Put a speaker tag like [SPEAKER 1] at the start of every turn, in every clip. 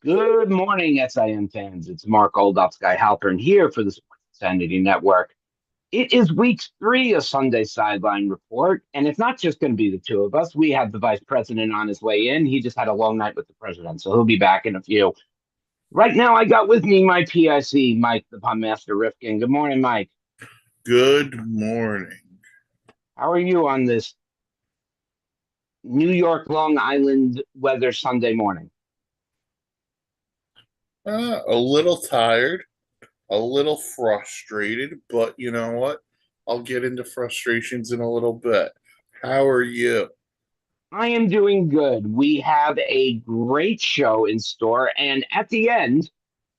[SPEAKER 1] Good morning, SIM fans. It's Mark Oldop, Sky Halpern here for the Sports Insanity Network. It is week three of Sunday Sideline Report, and it's not just going to be the two of us. We have the vice president on his way in. He just had a long night with the president, so he'll be back in a few. Right now, I got with me my PIC, Mike, the Pun Master Rifkin. Good morning, Mike.
[SPEAKER 2] Good morning.
[SPEAKER 1] How are you on this New York, Long Island weather Sunday morning?
[SPEAKER 2] A little tired, a little frustrated, but you know what? I'll get into frustrations in a little bit. How are you?
[SPEAKER 1] I am doing good. We have a great show in store, and at the end,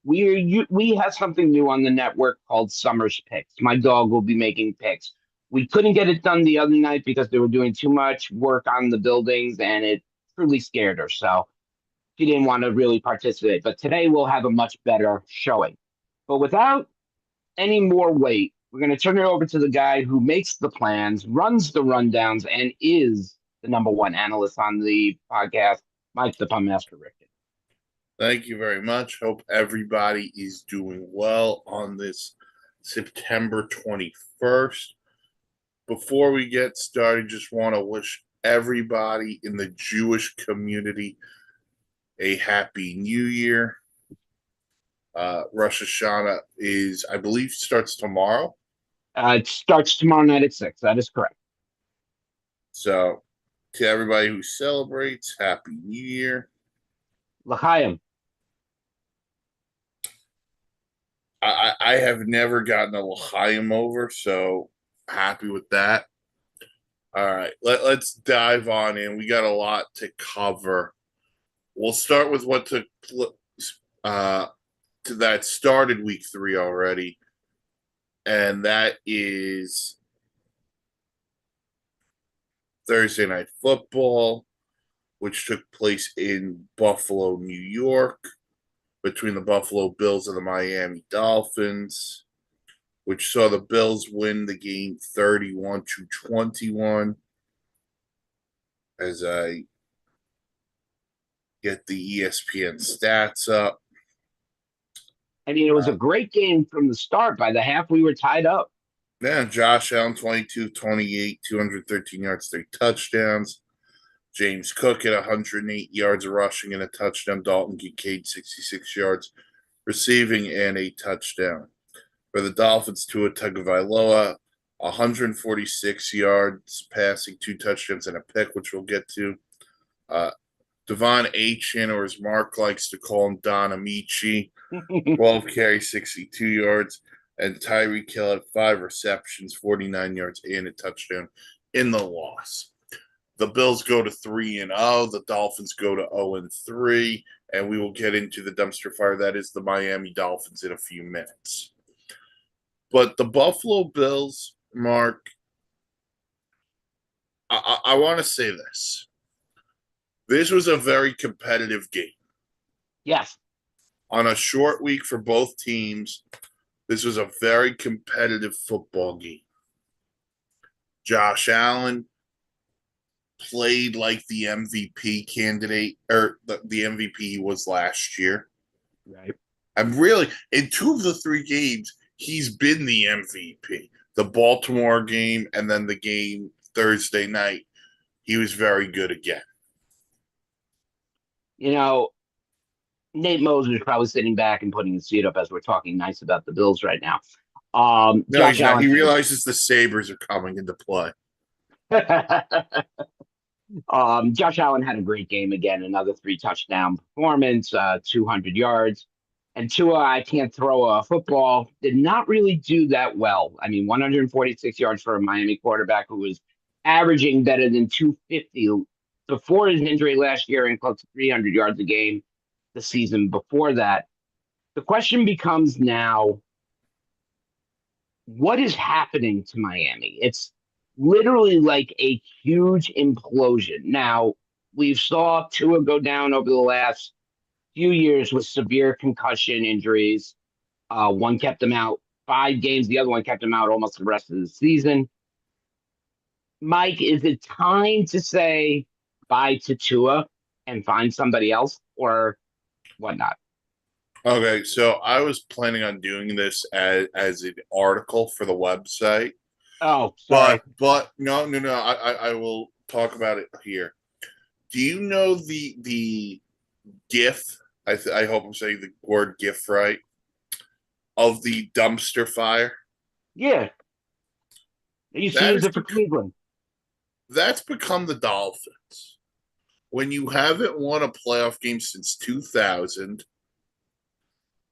[SPEAKER 1] we have something new on the network called Summer's Picks. My dog will be making picks. We couldn't get it done the other night because they were doing too much work on the buildings, and it truly scared her. So she didn't want to really participate. But today we'll have a much better showing. But without any more wait, we're going to turn it over to the guy who makes the plans, runs the rundowns, and is the number one analyst on the podcast, Mike the Pun Master Rick.
[SPEAKER 2] Thank you very much. Hope everybody is doing well on this September 21st. Before we get started, just want to wish everybody in the Jewish community a happy new year. Rosh Hashanah is, I believe, starts tomorrow.
[SPEAKER 1] It starts tomorrow night at 6. That is correct.
[SPEAKER 2] So, to everybody who celebrates, Happy New Year.
[SPEAKER 1] L'chaim.
[SPEAKER 2] I have never gotten a L'chaim over, so happy with that. All right, let's dive on in. We got a lot to cover. We'll start with what took uh, that started week three already, and that is Thursday Night Football, which took place in Buffalo, New York, between the Buffalo Bills and the Miami Dolphins, which saw the Bills win the game 31 to 21. As I get the ESPN stats up.
[SPEAKER 1] I mean, it was a great game from the start. By the half, we were tied up.
[SPEAKER 2] Yeah, Josh Allen, 22-28, 213 yards, 3 touchdowns. James Cook at 108 yards rushing and a touchdown. Dalton Kincaid, 66 yards receiving and a touchdown. For the Dolphins, Tua Tagovailoa, 146 yards passing, 2 touchdowns and a pick, which we'll get to. Devon Achin, or as Mark likes to call him, Don Amici, 12 carries, 62 yards. And Tyreek Hill had 5 receptions, 49 yards, and a touchdown in the loss. The Bills go to 3-0. The Dolphins go to 0-3. And we will get into the dumpster fire that is the Miami Dolphins in a few minutes. But the Buffalo Bills, Mark, I want to say this. This was a very competitive game.
[SPEAKER 1] Yes.
[SPEAKER 2] On a short week for both teams, this was a very competitive football game. Josh Allen played like the MVP candidate, or the MVP he was last year.
[SPEAKER 1] Right.
[SPEAKER 2] I'm really, in 2 of the 3 games, he's been the MVP. The Baltimore game and then the game Thursday night, he was very good again.
[SPEAKER 1] You know, Nate Moser is probably sitting back and putting his feet up as we're talking nice about the Bills right now.
[SPEAKER 2] No,
[SPEAKER 1] Josh
[SPEAKER 2] he's not.
[SPEAKER 1] Allen
[SPEAKER 2] He
[SPEAKER 1] had
[SPEAKER 2] realizes the Sabres are coming into play.
[SPEAKER 1] Josh Allen had a great game again, another 3 touchdown performance, 200 yards. And Tua, I can't throw a football, did not really do that well. I mean, 146 yards for a Miami quarterback who was averaging better than 250 before his injury last year and close to 300 yards a game the season before that. The question becomes now, what is happening to Miami? It's literally like a huge implosion. Now, we saw Tua go down over the last few years with severe concussion injuries. One kept him out 5 games, the other one kept him out almost the rest of the season. Mike, is it time to say bye to Tua and find somebody else? Or whatnot.
[SPEAKER 2] Okay, so I was planning on doing this as an article for the website,
[SPEAKER 1] Oh,
[SPEAKER 2] but
[SPEAKER 1] sorry.
[SPEAKER 2] no, I will talk about it here. Do you know the GIF? I hope I'm saying the word GIF right of the dumpster fire.
[SPEAKER 1] Yeah, they used to
[SPEAKER 2] That
[SPEAKER 1] use
[SPEAKER 2] is
[SPEAKER 1] it for Cleveland.
[SPEAKER 2] that's become the Dolphins. When you haven't won a playoff game since 2000,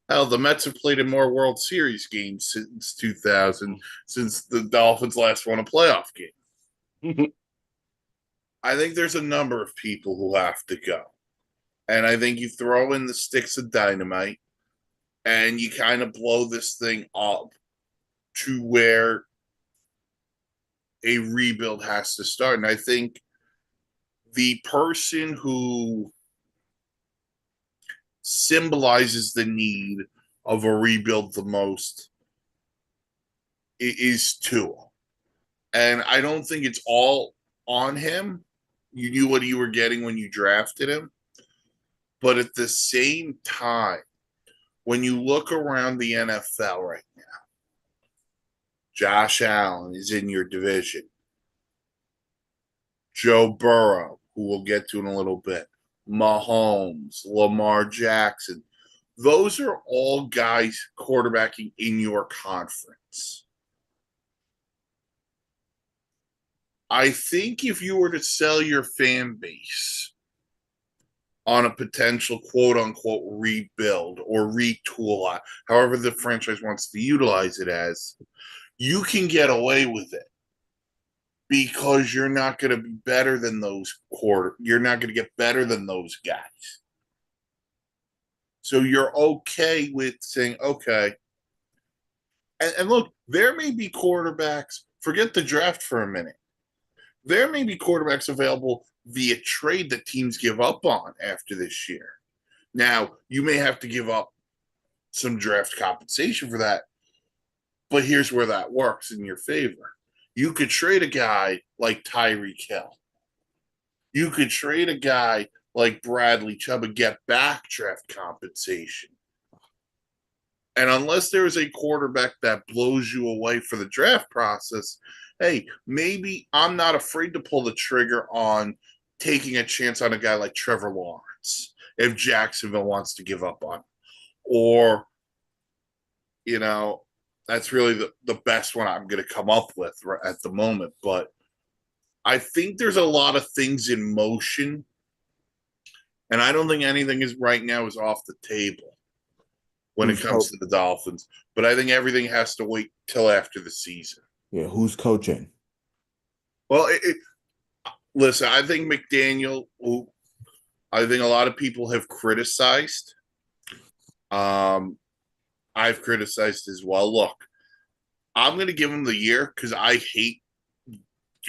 [SPEAKER 2] hell, the Mets have played in more World Series games since 2000, since the Dolphins last won a playoff game. I think there's a number of people who have to go. And I think you throw in the sticks of dynamite and you kind of blow this thing up to where a rebuild has to start. And I think the person who symbolizes the need of a rebuild the most is Tua. And I don't think it's all on him. You knew what you were getting when you drafted him. But at the same time, when you look around the NFL right now, Josh Allen is in your division. Joe Burrow, who we'll get to in a little bit, Mahomes, Lamar Jackson. Those are all guys quarterbacking in your conference. I think if you were to sell your fan base on a potential quote unquote rebuild or retool, however the franchise wants to utilize it as, you can get away with it because you're not going to be better than you're not going to get better than those guys. So you're okay with saying, okay. And look, there may be quarterbacks, forget the draft for a minute. There may be quarterbacks available via trade that teams give up on after this year. Now, you may have to give up some draft compensation for that, but here's where that works in your favor. You could trade a guy like Tyreek Hill. You could trade a guy like Bradley Chubb and get back draft compensation. And unless there is a quarterback that blows you away for the draft process, hey, maybe I'm not afraid to pull the trigger on taking a chance on a guy like Trevor Lawrence if Jacksonville wants to give up on him. Or, you know, that's really the best one I'm going to come up with at the moment. But I think there's a lot of things in motion, and I don't think anything is right now is off the table when it
[SPEAKER 3] Who's
[SPEAKER 2] comes to the Dolphins. But I think everything has to wait till after the season.
[SPEAKER 3] who's coaching?
[SPEAKER 2] Well, listen, I think McDaniel, who I think a lot of people have criticized, I've criticized as well. Look, I'm going to give him the year because I hate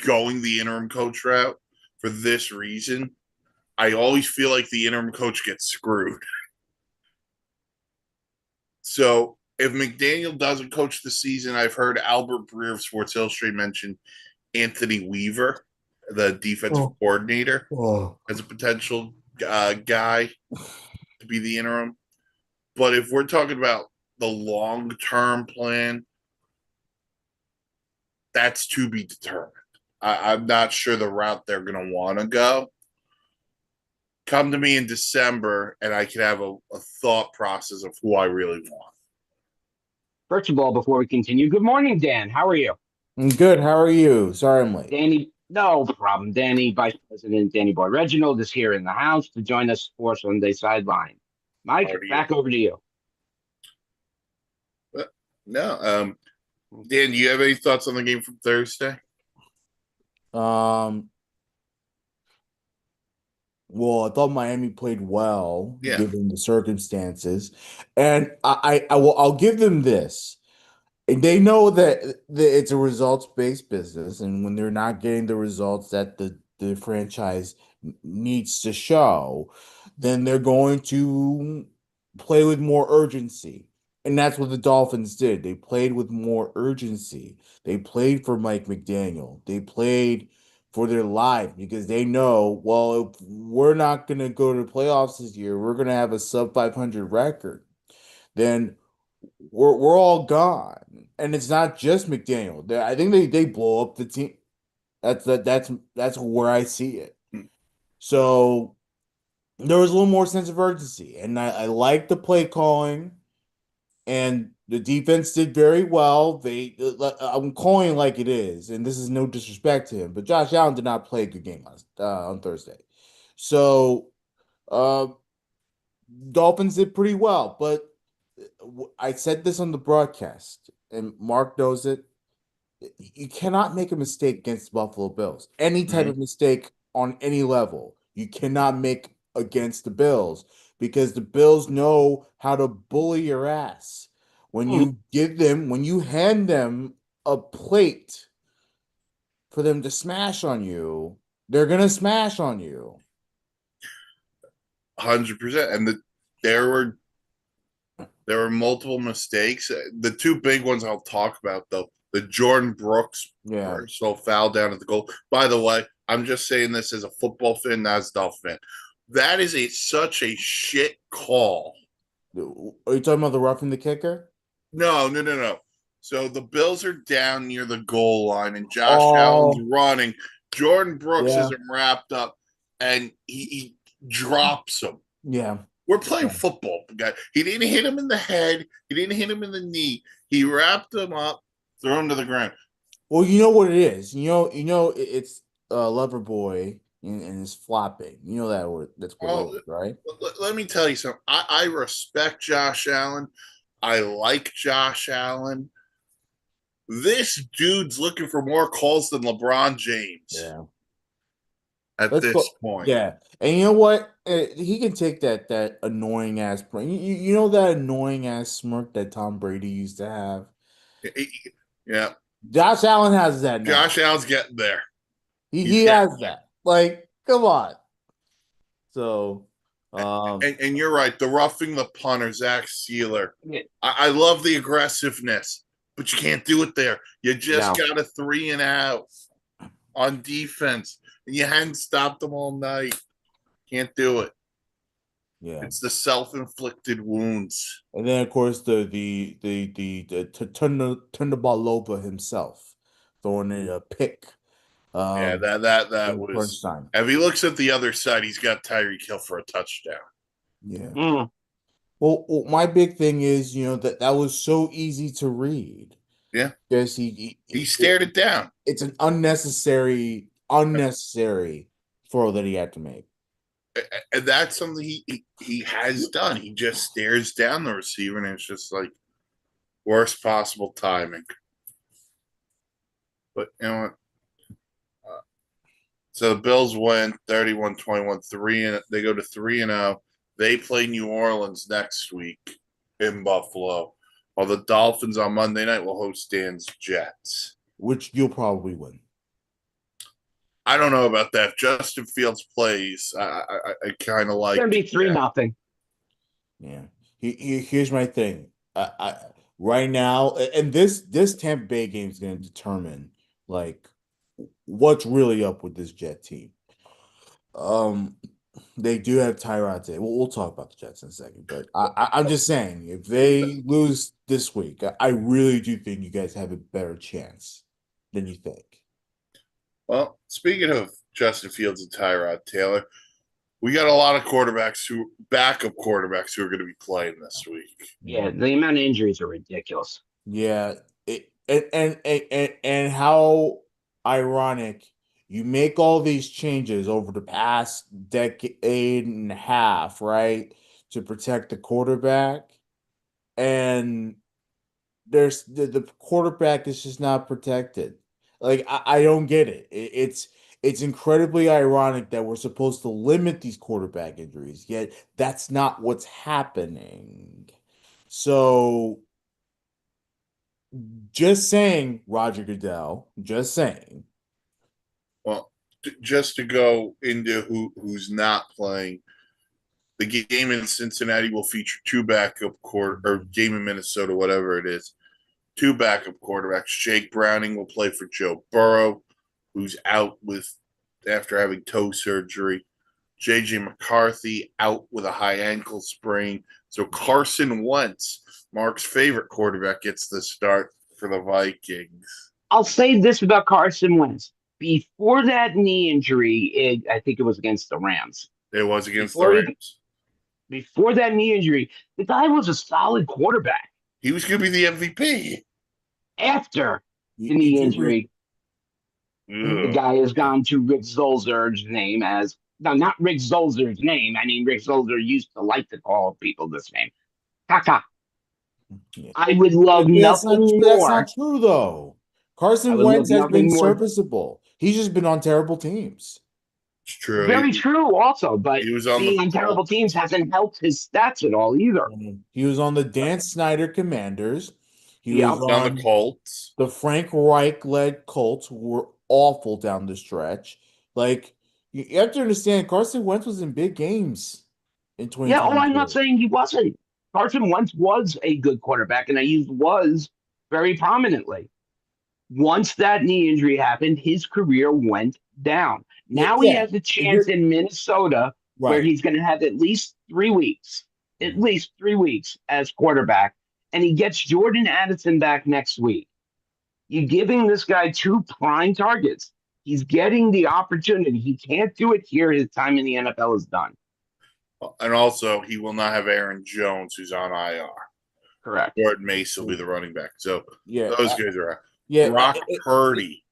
[SPEAKER 2] going the interim coach route for this reason. I always feel like the interim coach gets screwed. So if McDaniel doesn't coach the season, I've heard Albert Breer of Sports Illustrated mention Anthony Weaver, the defensive coordinator, as a potential guy to be the interim. But if we're talking about the long-term plan, that's to be determined. I'm not sure the route they're going to want to go. Come to me in December, and I can have a thought process of who I really want.
[SPEAKER 1] First of all, before we continue, good morning, Dan. How are you?
[SPEAKER 3] I'm good. How are you? Sorry I'm late.
[SPEAKER 1] Danny, no problem. Danny, Vice President Danny Boy Reginald is here in the house to join us for Sunday Sideline. Mike,
[SPEAKER 2] Already.
[SPEAKER 1] back over to you.
[SPEAKER 2] No. Dan, do you have any thoughts on the game from Thursday?
[SPEAKER 3] Well, I thought Miami played well
[SPEAKER 2] Yeah.
[SPEAKER 3] given the circumstances, and I'll give them this. They know that it's a results-based business, and when they're not getting the results that the franchise needs to show, then they're going to play with more urgency. And that's what the Dolphins did. They played with more urgency. They played for Mike McDaniel. They played for their life because they know, well, if we're not going to go to the playoffs this year, we're going to have a sub 500 record, then we're all gone. And it's not just McDaniel. I think they blow up the team. That's where I see it. So there was a little more sense of urgency, and I like the play calling, and the defense did very well. I'm calling it like it is, and this is no disrespect to him, but Josh Allen did not play a good game on Thursday. So uh, Dolphins did pretty well, but I said this on the broadcast, and Mark knows it. You cannot make a mistake against the Buffalo Bills. Any type
[SPEAKER 2] Mhm.
[SPEAKER 3] of mistake on any level, you cannot make against the Bills because the Bills know how to bully your ass. When you hand them a plate for them to smash on you, they're gonna smash on you.
[SPEAKER 2] 100%. And there were there were multiple mistakes. The two big ones I'll talk about though, the Jordan Brooks
[SPEAKER 3] Yeah.
[SPEAKER 2] personal foul down at the goal. By the way, I'm just saying this as a football fan, not as a Dolphin fan. That is such a shit call.
[SPEAKER 3] Are you talking about the roughing the kicker?
[SPEAKER 2] No, no, no, no. So the Bills are down near the goal line, and Josh Allen's
[SPEAKER 3] Oh,
[SPEAKER 2] running. Jordan Brooks
[SPEAKER 3] yeah,
[SPEAKER 2] isn't wrapped up, and he drops him.
[SPEAKER 3] yeah.
[SPEAKER 2] We're playing
[SPEAKER 3] Yeah.
[SPEAKER 2] football, guy. He didn't hit him in the head. He didn't hit him in the knee. He wrapped him up, threw him to the ground.
[SPEAKER 3] Well, you know what it is. It's Lover Boy and it's flopping. You know that's what it
[SPEAKER 2] Oh,
[SPEAKER 3] is, right?
[SPEAKER 2] let me tell you something. I respect Josh Allen. I like Josh Allen. This dude's looking for more calls than LeBron James
[SPEAKER 3] Yeah.
[SPEAKER 2] at
[SPEAKER 3] Let's
[SPEAKER 2] this
[SPEAKER 3] go.
[SPEAKER 2] point.
[SPEAKER 3] Yeah. And you know what? He can take that annoying ass. You know that annoying ass smirk that Tom Brady used to have.
[SPEAKER 2] Yeah,
[SPEAKER 3] Josh Allen has that
[SPEAKER 2] Josh
[SPEAKER 3] now.
[SPEAKER 2] Allen's getting there. He's
[SPEAKER 3] He
[SPEAKER 2] getting
[SPEAKER 3] has that. Like, come on. So,
[SPEAKER 2] there.
[SPEAKER 3] um,
[SPEAKER 2] And you're right. The roughing the punter, Zach Sealer.
[SPEAKER 1] Yeah.
[SPEAKER 2] I love the aggressiveness, but you can't do it there. You just
[SPEAKER 1] No.
[SPEAKER 2] got a 3-and-out on defense, and you hadn't stopped them all night. Can't do it.
[SPEAKER 3] yeah.
[SPEAKER 2] It's the self-inflicted wounds.
[SPEAKER 3] And then of course turn the ball over himself, throwing in a pick.
[SPEAKER 2] Yeah,
[SPEAKER 3] Um,
[SPEAKER 2] that
[SPEAKER 3] in
[SPEAKER 2] was.
[SPEAKER 3] crunch time.
[SPEAKER 2] If he looks at the other side, he's got Tyreek Hill for a touchdown.
[SPEAKER 3] Yeah.
[SPEAKER 1] Mm.
[SPEAKER 3] Well, my big thing is, that was so easy to read
[SPEAKER 2] Yeah,
[SPEAKER 3] because
[SPEAKER 2] he stared it down.
[SPEAKER 3] it's an unnecessary throw that he had to make.
[SPEAKER 2] And that's something he has done. He just stares down the receiver, and it's just like worst possible timing. But you know what? So the Bills win 31-21, 3 and they go to 3-0. They play New Orleans next week in Buffalo. While the Dolphins on Monday night will host Dan's Jets.
[SPEAKER 3] Which you'll probably win.
[SPEAKER 2] I don't know about that. If Justin Fields plays, I kind of
[SPEAKER 1] It's
[SPEAKER 2] like
[SPEAKER 1] gonna be 3-0.
[SPEAKER 3] Yeah. Here's my thing. Right now, and this Tampa Bay game is going to determine like what's really up with this Jet team. Um, they do have Tyrod today. We'll talk about the Jets in a second, but I'm just saying if they lose this week, I really do think you guys have a better chance than you think.
[SPEAKER 2] Well, speaking of Justin Fields and Tyrod Taylor, we got a lot of backup quarterbacks who are going to be playing this week.
[SPEAKER 1] Yeah, the amount of injuries are ridiculous.
[SPEAKER 3] Yeah, and how ironic you make all these changes over the past decade and a half, right, to protect the quarterback, and there's the quarterback is just not protected. Like I don't get it. It's incredibly ironic that we're supposed to limit these quarterback injuries, yet that's not what's happening. So just saying, Roger Goodell. Just saying.
[SPEAKER 2] Well, just to go into who's not playing, the game in Cincinnati will feature two backup or game in Minnesota, whatever it is, two backup quarterbacks. Jake Browning will play for Joe Burrow. who's out with after having toe surgery. JJ McCarthy out with a high ankle sprain. So Carson Wentz, Mark's favorite quarterback, gets the start for the Vikings.
[SPEAKER 1] I'll say this about Carson Wentz. Before that knee injury, I think it was against the Rams.
[SPEAKER 2] It was against the
[SPEAKER 1] Before he,
[SPEAKER 2] Rams.
[SPEAKER 1] before that knee injury, the guy was a solid quarterback.
[SPEAKER 2] He was going to be the MVP.
[SPEAKER 1] After the
[SPEAKER 3] You
[SPEAKER 1] knee
[SPEAKER 3] do
[SPEAKER 1] injury, the
[SPEAKER 2] Ugh.
[SPEAKER 1] guy has gone to Rick Zolzer's name as no, not Rick Zolzer's name. I mean, Rick Zolzer used to like to call people this name. Kaka.
[SPEAKER 3] Yeah.
[SPEAKER 1] I would love nothing
[SPEAKER 3] That's not
[SPEAKER 1] more.
[SPEAKER 3] true though.
[SPEAKER 1] I
[SPEAKER 3] Carson
[SPEAKER 1] would love
[SPEAKER 3] Wentz has been
[SPEAKER 1] nothing more.
[SPEAKER 3] serviceable. He's just been on terrible teams.
[SPEAKER 2] It's true.
[SPEAKER 1] Very true, also, but
[SPEAKER 2] He was on the
[SPEAKER 1] being on terrible
[SPEAKER 2] Colts.
[SPEAKER 1] teams hasn't helped his stats at all either.
[SPEAKER 3] He was on the Dan Snyder Commanders. He
[SPEAKER 1] Yep.
[SPEAKER 3] was
[SPEAKER 2] On the
[SPEAKER 3] on
[SPEAKER 2] Colts.
[SPEAKER 3] the Frank Reich led Colts, who were awful down the stretch. Like you have to understand, Carson Wentz was in big games in
[SPEAKER 1] Yeah, oh, I'm not
[SPEAKER 3] 2022.
[SPEAKER 1] saying he wasn't. Carson Wentz was a good quarterback, and I used was very prominently. Once that knee injury happened, his career went down.
[SPEAKER 3] Yeah,
[SPEAKER 1] Now he
[SPEAKER 3] yeah.
[SPEAKER 1] has a
[SPEAKER 3] And
[SPEAKER 1] chance
[SPEAKER 3] you're
[SPEAKER 1] in Minnesota where
[SPEAKER 3] right.
[SPEAKER 1] he's going to have at least 3 weeks as quarterback, and he gets Jordan Addison back next week. You're giving this guy two prime targets. He's getting the opportunity. He can't do it here. His time in the NFL is done.
[SPEAKER 2] And also, he will not have Aaron Jones, who's on IR.
[SPEAKER 1] Correct.
[SPEAKER 2] Jordan Mace will be the running back. So
[SPEAKER 3] Yeah,
[SPEAKER 2] those guys are out.
[SPEAKER 3] yeah.
[SPEAKER 2] Brock Purdy,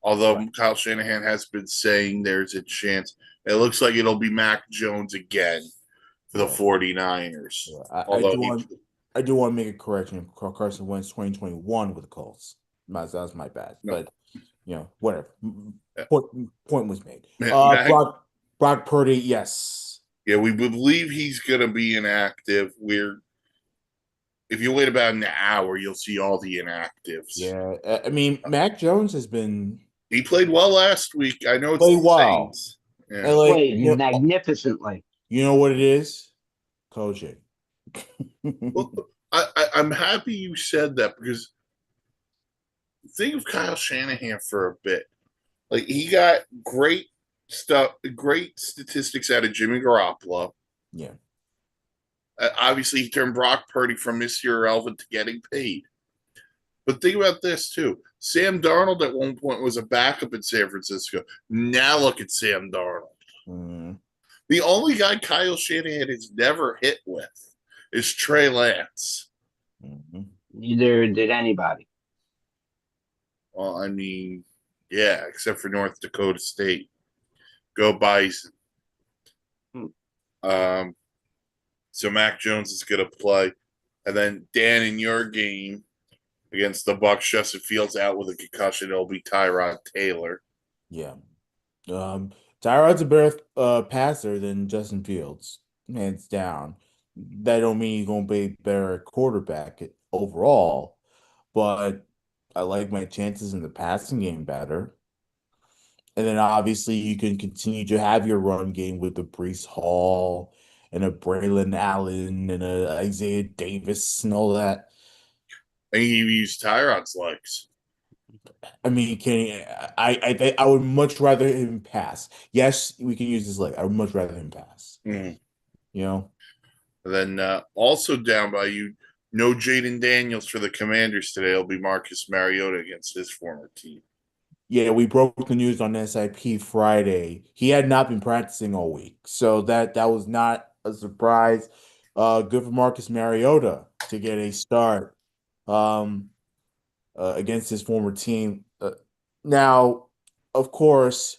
[SPEAKER 2] although
[SPEAKER 3] Right.
[SPEAKER 2] Kyle Shanahan has been saying there's a chance, it looks like it'll be Mac Jones again for the
[SPEAKER 3] Yeah.
[SPEAKER 2] 49ers.
[SPEAKER 3] Yeah,
[SPEAKER 2] Although
[SPEAKER 3] I do want to make a correction. Carson Wentz 2021 with the Colts. That's my bad.
[SPEAKER 2] No.
[SPEAKER 3] But whatever.
[SPEAKER 2] Yeah.
[SPEAKER 3] Point was made.
[SPEAKER 2] Mac,
[SPEAKER 3] Brock Purdy, yes.
[SPEAKER 2] yeah, we believe he's going to be inactive. If you wait about an hour, you'll see all the inactives.
[SPEAKER 3] Yeah, I mean, Mac Jones has been
[SPEAKER 2] He played well last week. I know it's
[SPEAKER 3] played
[SPEAKER 2] the
[SPEAKER 3] well.
[SPEAKER 2] Saints.
[SPEAKER 3] And
[SPEAKER 2] Yeah.
[SPEAKER 3] like
[SPEAKER 1] Played magnificently.
[SPEAKER 3] you know what it is? Coaching.
[SPEAKER 2] Well, I'm happy you said that because think of Kyle Shanahan for a bit. Like he got great stuff, great statistics out of Jimmy Garoppolo.
[SPEAKER 3] Yeah.
[SPEAKER 2] Obviously, he turned Brock Purdy from Mr. Irrelevant to getting paid. But think about this too. Sam Darnold at one point was a backup in San Francisco. Now look at Sam Darnold.
[SPEAKER 3] Mm-hmm.
[SPEAKER 2] The only guy Kyle Shanahan has never hit with is Trey Lance.
[SPEAKER 3] Mm-hmm.
[SPEAKER 1] Neither did anybody.
[SPEAKER 2] Well, I mean, yeah, except for North Dakota State. Go Bison. So Mac Jones is going to play. And then Dan, in your game against the Bucks, Justin Fields out with a concussion. It'll be Tyrod Taylor.
[SPEAKER 3] Yeah. Tyrod's a better passer than Justin Fields, hands down. That don't mean he's gonna be a better quarterback overall, but I like my chances in the passing game better. And then obviously you can continue to have your run game with the Brees Hall and a Braylon Allen and a Isaiah Davis and all that.
[SPEAKER 2] And he used Tyrod's legs.
[SPEAKER 3] I mean, I would much rather him pass. Yes, we can use his leg. I would much rather him pass.
[SPEAKER 2] Mm.
[SPEAKER 3] You know?
[SPEAKER 2] And then also down by you, no Jaden Daniels for the Commanders today. It'll be Marcus Mariota against his former team.
[SPEAKER 3] Yeah, we broke the news on SIP Friday. He had not been practicing all week, so that was not a surprise. Good for Marcus Mariota to get a start against his former team. Now, of course,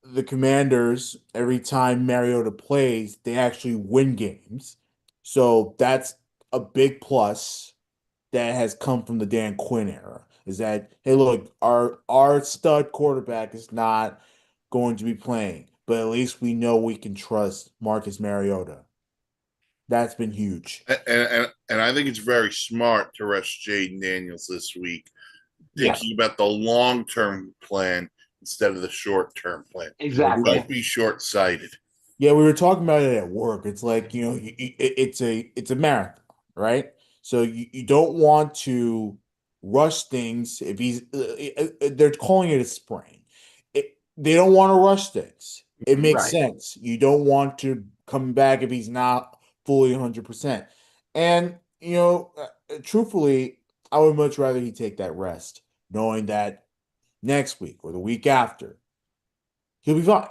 [SPEAKER 3] the Commanders, every time Mariota plays, they actually win games. So that's a big plus that has come from the Dan Quinn era. Is that, hey, look, our stud quarterback is not going to be playing, but at least we know we can trust Marcus Mariota. That's been huge.
[SPEAKER 2] And I think it's very smart to rush Jaden Daniels this week,
[SPEAKER 1] Yeah,
[SPEAKER 2] thinking about the long term plan instead of the short term plan.
[SPEAKER 1] exactly.
[SPEAKER 2] Don't be short sighted.
[SPEAKER 3] Yeah, we were talking about it at work. It's like, it's a marathon, right? So you don't want to rush things if he's they're calling it a sprain. They don't want to rush things. It makes
[SPEAKER 1] Right.
[SPEAKER 3] sense. You don't want to come back if he's not fully 100%. And truthfully, I would much rather he take that rest, knowing that next week or the week after he'll be fine.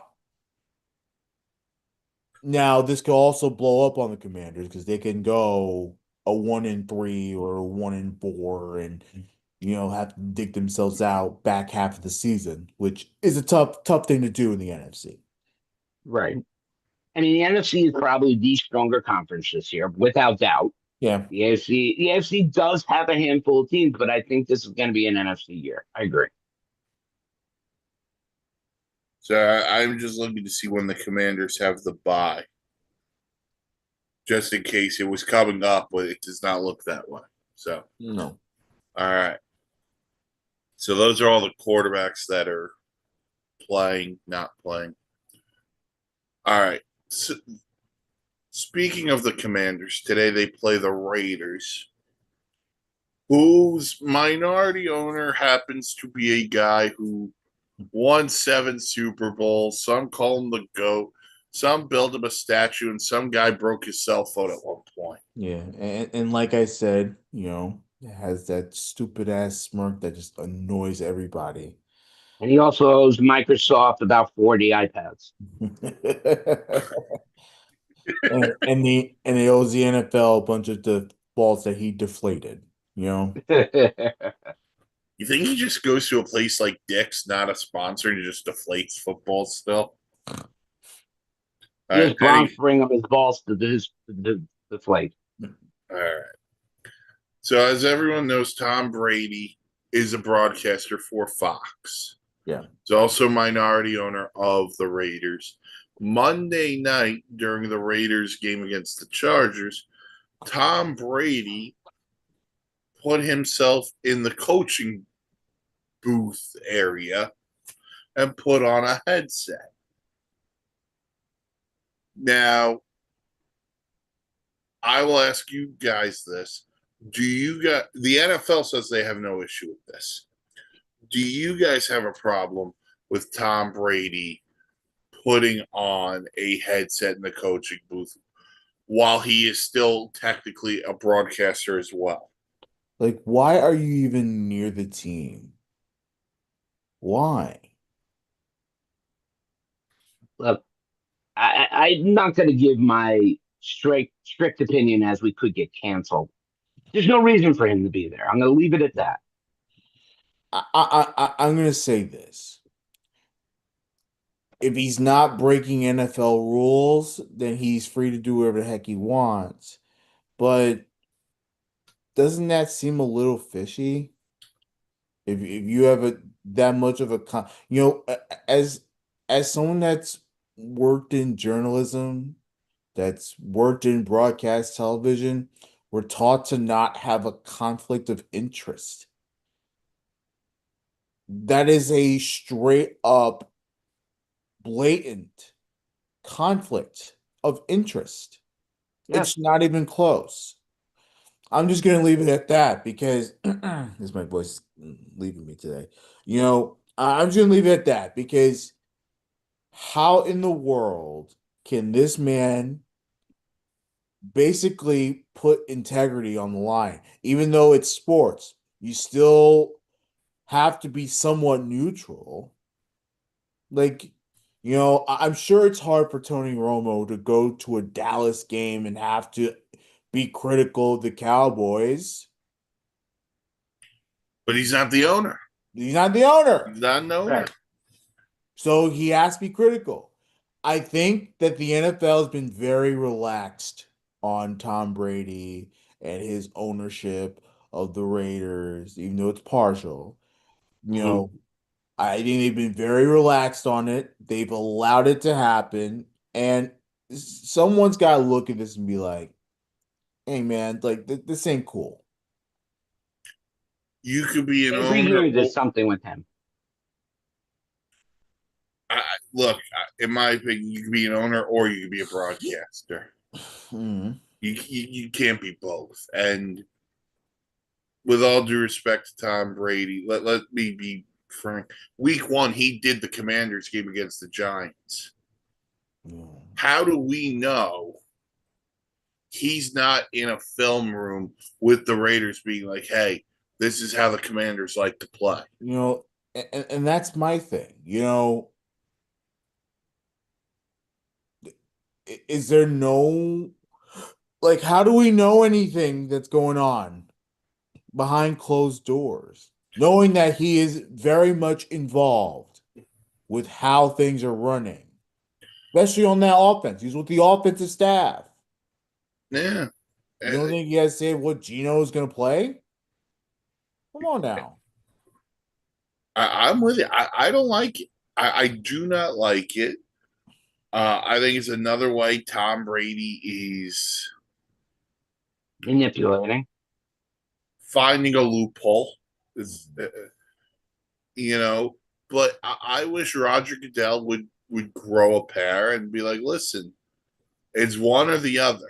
[SPEAKER 3] Now, this could also blow up on the Commanders because they can go a 1-3 or a 1-4 and have to dig themselves out back half of the season, which is a tough thing to do in the NFC.
[SPEAKER 1] Right. I mean, the NFC is probably the stronger conference this year, without doubt.
[SPEAKER 3] Yeah.
[SPEAKER 1] The AFC does have a handful of teams, but I think this is going to be an NFC year. I agree.
[SPEAKER 2] So I'm just looking to see when the Commanders have the bye, just in case it was coming up, but it does not look that way. So,
[SPEAKER 3] No.
[SPEAKER 2] all right. So those are all the quarterbacks that are playing, not playing. All right. So, speaking of the Commanders, today they play the Raiders, whose minority owner happens to be a guy who won 7 Super Bowls. Some call him the GOAT. Some built him a statue, and some guy broke his cell phone at one point.
[SPEAKER 3] Yeah, and like I said, it has that stupid ass smirk that just annoys everybody.
[SPEAKER 1] And he also owes Microsoft about 40 iPads.
[SPEAKER 3] And he owes the NFL a bunch of the balls that he deflated. You know,
[SPEAKER 2] You think he just goes to a place like Dick's, not a sponsor, and he just deflates football still? All right.
[SPEAKER 1] Just Bronx bring him his balls to the flight.
[SPEAKER 2] All right. So, as everyone knows, Tom Brady is a broadcaster for Fox.
[SPEAKER 3] yeah.
[SPEAKER 2] He's also minority owner of the Raiders. Monday night during the Raiders game against the Chargers, Tom Brady put himself in the coaching booth area and put on a headset. Now, I will ask you guys this. Do you got the NFL says they have no issue with this? Do you guys have a problem with Tom Brady putting on a headset in the coaching booth while he is still technically a broadcaster as well?
[SPEAKER 3] Like, why are you even near the team? Why?
[SPEAKER 1] Look, I'm not going to give my strict opinion as we could get canceled. There's no reason for him to be there. I'm going to leave it at that.
[SPEAKER 3] I'm gonna say this. If he's not breaking NFL rules, then he's free to do whatever the heck he wants. But doesn't that seem a little fishy? If you have that much of a as someone that's worked in journalism, that's worked in broadcast television, we're taught to not have a conflict of interest. That is a straight up blatant conflict of interest.
[SPEAKER 1] Yes.
[SPEAKER 3] It's not even close. I'm just gonna leave it at that because is my voice leaving me today. I'm just gonna leave it at that because how in the world can this man basically put integrity on the line? Even though it's sports, you still have to be somewhat neutral. Like, I'm sure it's hard for Tony Romo to go to a Dallas game and have to be critical of the Cowboys.
[SPEAKER 2] But he's not the owner.
[SPEAKER 3] He's not the owner.
[SPEAKER 2] He's not an owner.
[SPEAKER 1] Right.
[SPEAKER 3] So he has to be critical. I think that the NFL has been very relaxed on Tom Brady and his ownership of the Raiders, even though it's partial. You
[SPEAKER 1] Mhm.
[SPEAKER 3] know, I think they've been very relaxed on it. They've allowed it to happen. And someone's got to look at this and be like, hey, man, like, this ain't cool.
[SPEAKER 2] You could be an
[SPEAKER 1] Every
[SPEAKER 2] owner.
[SPEAKER 1] year there's something with him.
[SPEAKER 2] Look, in my opinion, you could be an owner or you could be a broadcaster.
[SPEAKER 3] Hmm.
[SPEAKER 2] You can't be both. And with all due respect to Tom Brady, let me be frank. Week 1, he did the Commanders game against the Giants.
[SPEAKER 3] Yeah.
[SPEAKER 2] How do we know he's not in a film room with the Raiders being like, hey, this is how the Commanders like to play?
[SPEAKER 3] And that's my thing. Is there no, like, how do we know anything that's going on behind closed doors, knowing that he is very much involved with how things are running, especially on that offense? He's with the offensive staff.
[SPEAKER 2] Yeah.
[SPEAKER 3] You don't think he has to say what Gino is going to play? Come on now.
[SPEAKER 2] I'm with you. I don't like it. I do not like it. I think it's another way Tom Brady is
[SPEAKER 1] Manipulating.
[SPEAKER 2] finding a loophole. Is you know, but I wish Roger Goodell would grow a pair and be like, listen, it's one or the other.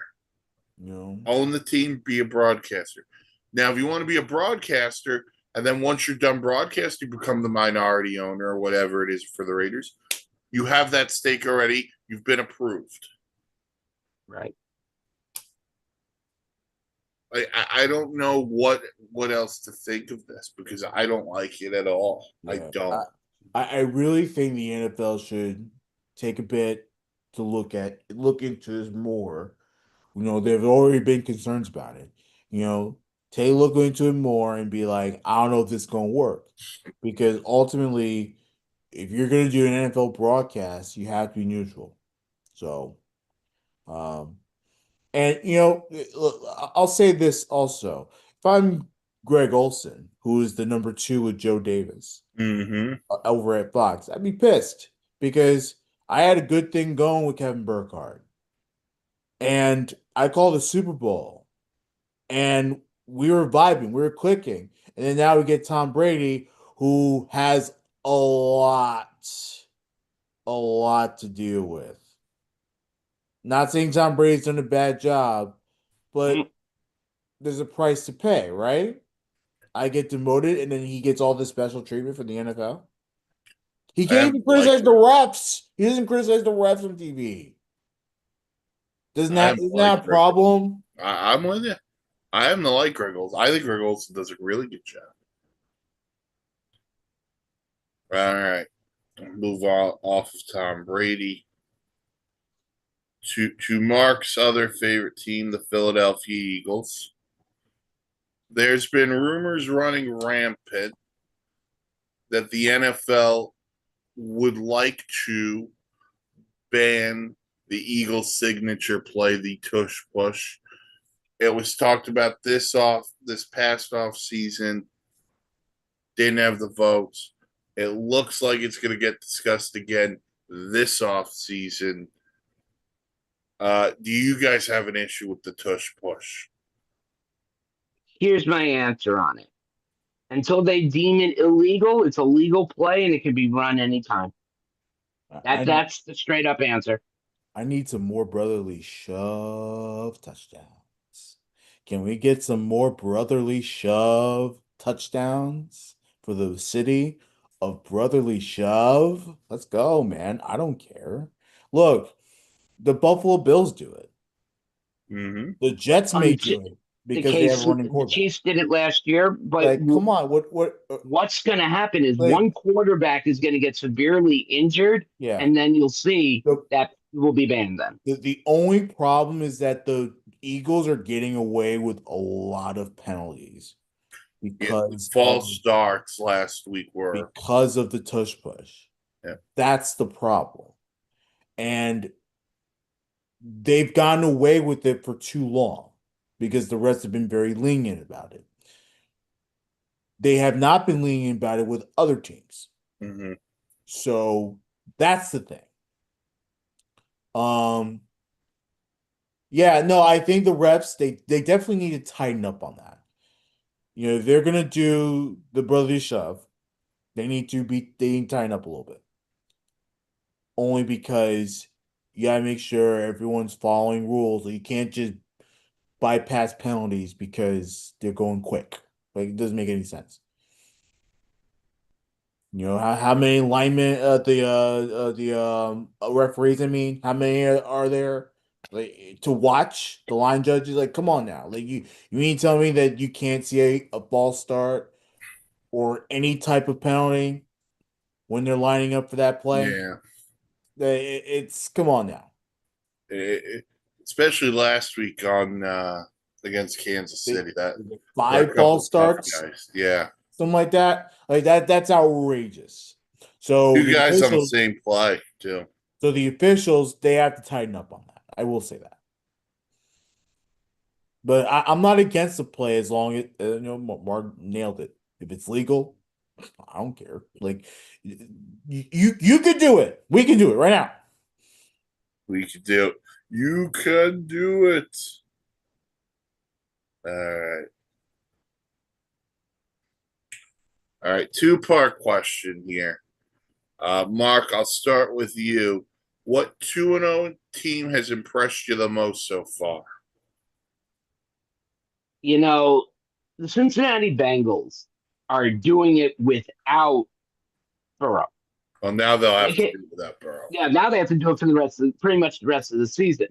[SPEAKER 3] You know,
[SPEAKER 2] Own the team, be a broadcaster. Now, if you want to be a broadcaster, and then once you're done broadcasting, you become the minority owner or whatever it is for the Raiders, you have that stake already. You've been approved.
[SPEAKER 1] Right.
[SPEAKER 2] I don't know what else to think of this because I don't like it at all. I
[SPEAKER 3] yeah.
[SPEAKER 2] don't.
[SPEAKER 3] I really think the NFL should take a bit to look into this more. There've already been concerns about it. You know, take a look into it more and be like, I don't know if this is gonna work. Because ultimately, if you're gonna do an NFL broadcast, you have to be neutral. So, um, and look, I'll say this also. If I'm Greg Olson, who is the number two with Joe Davis
[SPEAKER 2] Mm-hmm.
[SPEAKER 3] over at Fox, I'd be pissed because I had a good thing going with Kevin Burkhardt. And I called the Super Bowl and we were vibing, we were clicking. And then now we get Tom Brady, who has a lot to deal with. Not saying Tom Brady's done a bad job,
[SPEAKER 1] Mm,
[SPEAKER 3] but there's a price to pay, right? I get demoted and then he gets all this special treatment from the NFL. He
[SPEAKER 2] I
[SPEAKER 3] can't
[SPEAKER 2] happen
[SPEAKER 3] even
[SPEAKER 2] to like
[SPEAKER 3] criticize the
[SPEAKER 2] Greg.
[SPEAKER 3] refs. He doesn't criticize the refs on TV. Doesn't
[SPEAKER 2] I
[SPEAKER 3] that
[SPEAKER 2] happen
[SPEAKER 3] isn't
[SPEAKER 2] to like
[SPEAKER 3] that a
[SPEAKER 2] Greg.
[SPEAKER 3] problem?
[SPEAKER 2] I'm with you. I happen to like Greg Olson. I think Greg Olson does a really good job. All right, move on off of Tom Brady to Mark's other favorite team, the Philadelphia Eagles. There's been rumors running rampant that the NFL would like to ban the Eagles' signature play, the tush push. It was talked about this past off season. Didn't have the votes. It looks like it's going to get discussed again this off season. Do you guys have an issue with the tush push?
[SPEAKER 1] Here's my answer on it. Until they deem it illegal, it's a legal play and it can be run anytime.
[SPEAKER 3] I
[SPEAKER 1] That's the straight up answer.
[SPEAKER 3] I need some more brotherly shove touchdowns. Can we get some more brotherly shove touchdowns for the city of brotherly shove? Let's go, man. I don't care. Look, the Buffalo Bills do it.
[SPEAKER 2] Mm-hmm.
[SPEAKER 3] The Jets may
[SPEAKER 1] Until
[SPEAKER 3] do it
[SPEAKER 1] the
[SPEAKER 3] because they have a
[SPEAKER 1] case,
[SPEAKER 3] running
[SPEAKER 1] the
[SPEAKER 3] quarterback.
[SPEAKER 1] Chiefs did it last year, but
[SPEAKER 3] Like, come on,
[SPEAKER 1] what's going to happen is
[SPEAKER 3] like,
[SPEAKER 1] one quarterback is going to get severely injured,
[SPEAKER 3] yeah.
[SPEAKER 1] and then you'll see
[SPEAKER 3] The,
[SPEAKER 1] that will be banned then.
[SPEAKER 3] the only problem is that the Eagles are getting away with a lot of penalties
[SPEAKER 2] Yeah,
[SPEAKER 3] because
[SPEAKER 2] false
[SPEAKER 3] of
[SPEAKER 2] starts last week were.
[SPEAKER 3] the tush push.
[SPEAKER 2] Yeah.
[SPEAKER 3] That's the problem. And they've gotten away with it for too long because the rest have been very lenient about it. They have not been lenient about it with other teams.
[SPEAKER 2] Mm-hmm.
[SPEAKER 3] So that's the thing. Um, yeah, no, I think the refs they definitely need to tighten up on that. If they're gonna do the brotherly shove, they need to tighten up a little bit. Only because you gotta make sure everyone's following rules. You can't just bypass penalties because they're going quick. Like it doesn't make any sense. You know how many linemen the referees, I mean, how many are there like to watch the line judges? Like, come on now. Like you mean to tell me that you can't see a false start or any type of penalty when they're lining up for that play?
[SPEAKER 2] Yeah.
[SPEAKER 3] It's come on now.
[SPEAKER 2] It- it- Especially last week on against Kansas
[SPEAKER 3] They,
[SPEAKER 2] City. That there are a
[SPEAKER 3] five
[SPEAKER 2] couple
[SPEAKER 3] false
[SPEAKER 2] of tough
[SPEAKER 3] starts,
[SPEAKER 2] guys. Yeah.
[SPEAKER 3] something like that. Like that's outrageous. So
[SPEAKER 2] Two
[SPEAKER 3] the
[SPEAKER 2] guys on the
[SPEAKER 3] officials
[SPEAKER 2] same play, too.
[SPEAKER 3] so the officials they have to tighten up on that. I will say that. But I'm not against the play as long as Mark nailed it. If it's legal, I don't care. Like you could do it. We can do it right now.
[SPEAKER 2] We could do it. You can do it. All right. All right. Two-part question here. Mark, I'll start with you. What 2-0 team has impressed you the most so far?
[SPEAKER 1] You know, the Cincinnati Bengals are doing it without Burrow.
[SPEAKER 2] Well, now they'll
[SPEAKER 1] They
[SPEAKER 2] have to
[SPEAKER 1] can,
[SPEAKER 2] do that, Burrow.
[SPEAKER 1] yeah, now they have to do it for the pretty much the rest of the season.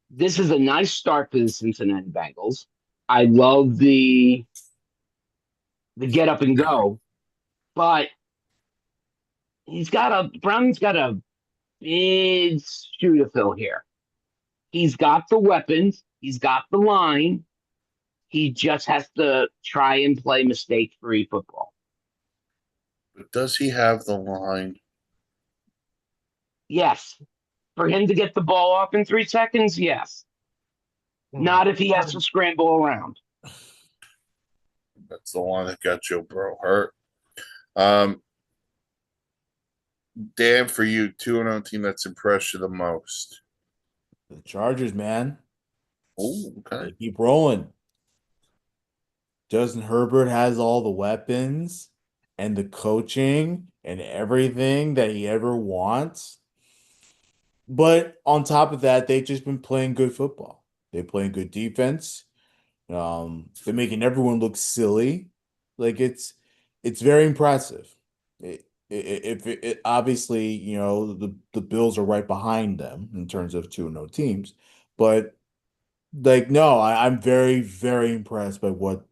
[SPEAKER 1] This is a nice start for the Cincinnati Bengals. I love the get up and go, but Brown's got a big shoe to fill here. He's got the weapons, he's got the line. He just has to try and play mistake-free football.
[SPEAKER 2] But does he have the line?
[SPEAKER 1] Yes, for him to get the ball off in 3 seconds, yes. Not if he has to scramble around.
[SPEAKER 2] That's the one that got Joe Burrow hurt. Um, Dan, for you, 2-0 team that's impressed you the most.
[SPEAKER 3] The Chargers, man,
[SPEAKER 2] Oh, okay.
[SPEAKER 3] they keep rolling. Justin Herbert has all the weapons and the coaching and everything that he ever wants. But on top of that, they've just been playing good football. They're playing good defense. They're making everyone look silly. Like it's very impressive. Obviously, the Bills are right behind them in terms of 2-0 teams, but like no, I'm very, very impressed by what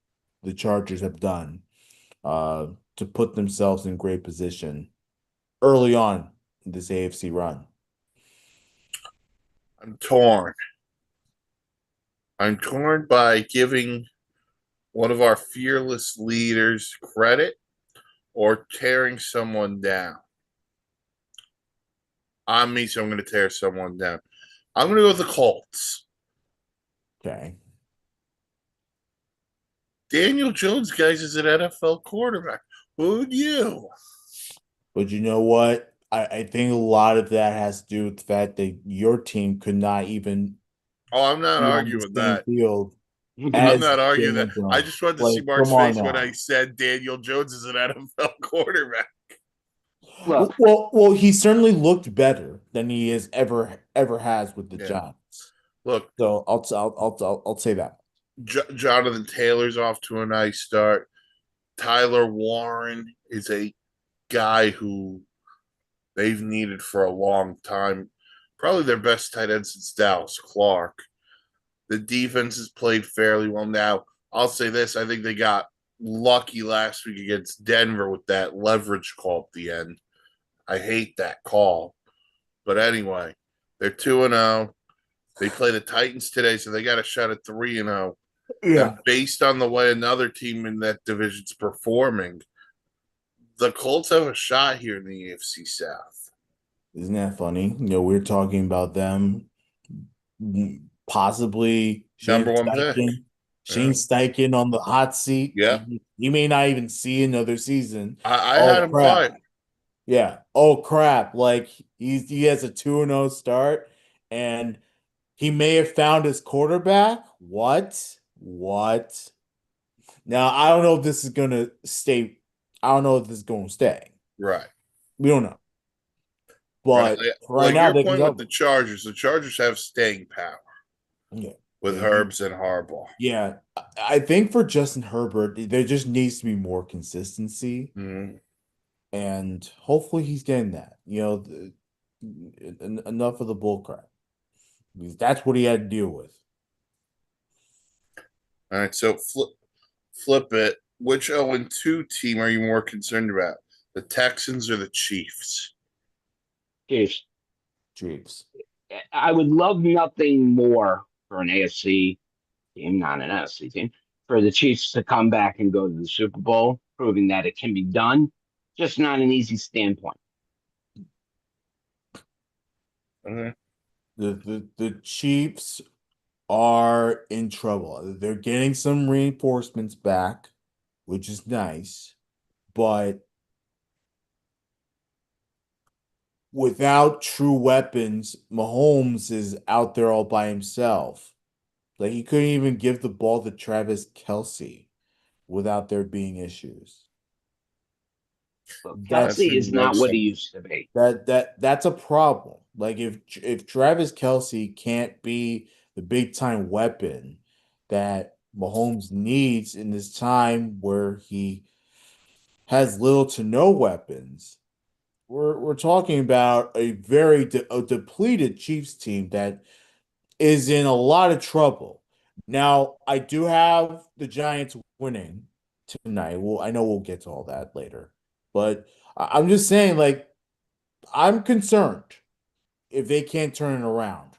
[SPEAKER 3] the Chargers have done to put themselves in great position early on in this AFC run.
[SPEAKER 2] I'm torn. I'm torn by giving one of our fearless leaders credit or tearing someone down. I'm me, so I'm going to tear someone down. I'm going to go with the Colts.
[SPEAKER 3] Okay.
[SPEAKER 2] Daniel Jones, guys, is an NFL quarterback. Who knew?
[SPEAKER 3] But you know what? I think a lot of that has to do with the fact that your team could not even
[SPEAKER 2] Oh, I'm not
[SPEAKER 3] be on the
[SPEAKER 2] arguing
[SPEAKER 3] same
[SPEAKER 2] that.
[SPEAKER 3] field
[SPEAKER 2] I'm
[SPEAKER 3] as
[SPEAKER 2] not arguing that.
[SPEAKER 3] Daniel
[SPEAKER 2] I
[SPEAKER 3] Jones.
[SPEAKER 2] just wanted to see
[SPEAKER 3] Like,
[SPEAKER 2] Mark's
[SPEAKER 3] come on
[SPEAKER 2] face when I
[SPEAKER 3] now.
[SPEAKER 2] said Daniel Jones is an NFL quarterback.
[SPEAKER 1] Look,
[SPEAKER 3] Well, he certainly looked better than he has ever has with the
[SPEAKER 2] Yeah.
[SPEAKER 3] Giants.
[SPEAKER 2] Look,
[SPEAKER 3] So I'll say that.
[SPEAKER 2] Jonathan Taylor's off to a nice start. Tyler Warren is a guy who they've needed for a long time. Probably their best tight end since Dallas Clark. The defense has played fairly well. Now, I'll say this. I think they got lucky last week against Denver with that leverage call at the end. I hate that call. But anyway, they're 2-0. They play the Titans today, so they got a shot at 3-0. And
[SPEAKER 3] Yeah.
[SPEAKER 2] based on the way another team in that division's performing, the Colts have a shot here in the AFC South.
[SPEAKER 3] Isn't that funny? We're talking about them possibly
[SPEAKER 2] Number one pick.
[SPEAKER 3] Shane
[SPEAKER 2] Yeah.
[SPEAKER 3] Steichen on the hot seat.
[SPEAKER 2] Yeah.
[SPEAKER 3] He may not even see another season.
[SPEAKER 2] I had
[SPEAKER 3] Oh
[SPEAKER 2] him
[SPEAKER 3] crap.
[SPEAKER 2] quiet.
[SPEAKER 3] Yeah. Oh crap. Like he has a 2-0 start and he may have found his quarterback. What? What? Now I don't know if this is gonna stay. I don't know if this is gonna stay.
[SPEAKER 2] Right.
[SPEAKER 3] We don't know.
[SPEAKER 2] Right.
[SPEAKER 3] But right
[SPEAKER 2] Like
[SPEAKER 3] now
[SPEAKER 2] your
[SPEAKER 3] they can
[SPEAKER 2] point with
[SPEAKER 3] go.
[SPEAKER 2] the Chargers have staying power.
[SPEAKER 3] Yeah.
[SPEAKER 2] with Herbs and Harbaugh.
[SPEAKER 3] Yeah, I think for Justin Herbert, there just needs to be more consistency,
[SPEAKER 2] Mhm.
[SPEAKER 3] and hopefully he's getting that. Enough of the bull crap, because that's what he had to deal with.
[SPEAKER 2] All right, so flip it. Which 0-2 team are you more concerned about? The Texans or the Chiefs?
[SPEAKER 1] Chiefs.
[SPEAKER 3] Chiefs.
[SPEAKER 1] I would love nothing more for an AFC team, not an NFC team, for the Chiefs to come back and go to the Super Bowl, proving that it can be done. Just not an easy standpoint.
[SPEAKER 2] Okay.
[SPEAKER 3] The Chiefs are in trouble. They're getting some reinforcements back, which is nice, but without true weapons, Mahomes is out there all by himself. Like he couldn't even give the ball to Travis Kelce without there being issues.
[SPEAKER 1] But
[SPEAKER 3] That's
[SPEAKER 1] Kelsey is not
[SPEAKER 2] That's
[SPEAKER 1] what he used to be.
[SPEAKER 3] that's a problem. Like if Travis Kelce can't be the big time weapon that Mahomes needs in this time where he has little to no weapons, we're talking about a a depleted Chiefs team that is in a lot of trouble. Now, I do have the Giants winning tonight. Well, I know we'll get to all that later, but I'm just saying, like, I'm concerned if they can't turn it around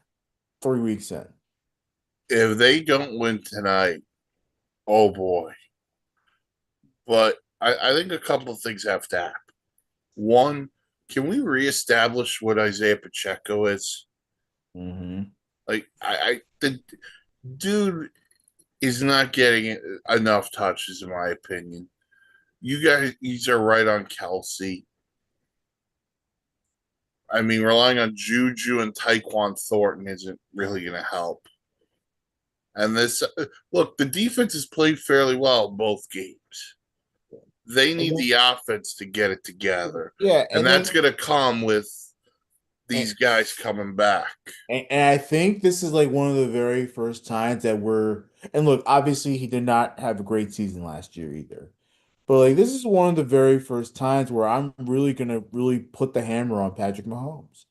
[SPEAKER 3] 3 weeks in.
[SPEAKER 2] if they don't win tonight. Oh boy! But I think a couple of things have to happen. One, can we reestablish what Isaiah Pacheco is?
[SPEAKER 3] Mm-hmm.
[SPEAKER 2] Like the dude is not getting enough touches, in my opinion. You guys are right on Kelsey. I mean, relying on Juju and Tyquan Thornton isn't really going to help. And look, the defense has played fairly well in both games. They
[SPEAKER 3] And
[SPEAKER 2] need
[SPEAKER 3] then,
[SPEAKER 2] the offense to get it together.
[SPEAKER 3] yeah,
[SPEAKER 2] And
[SPEAKER 3] and
[SPEAKER 2] that's
[SPEAKER 3] then
[SPEAKER 2] going to come with
[SPEAKER 3] and,
[SPEAKER 2] these guys coming back.
[SPEAKER 3] and I think this is like one of the very first times that and look, obviously he did not have a great season last year either. But like this is one of the very first times where I'm really gonna really put the hammer on Patrick Mahomes.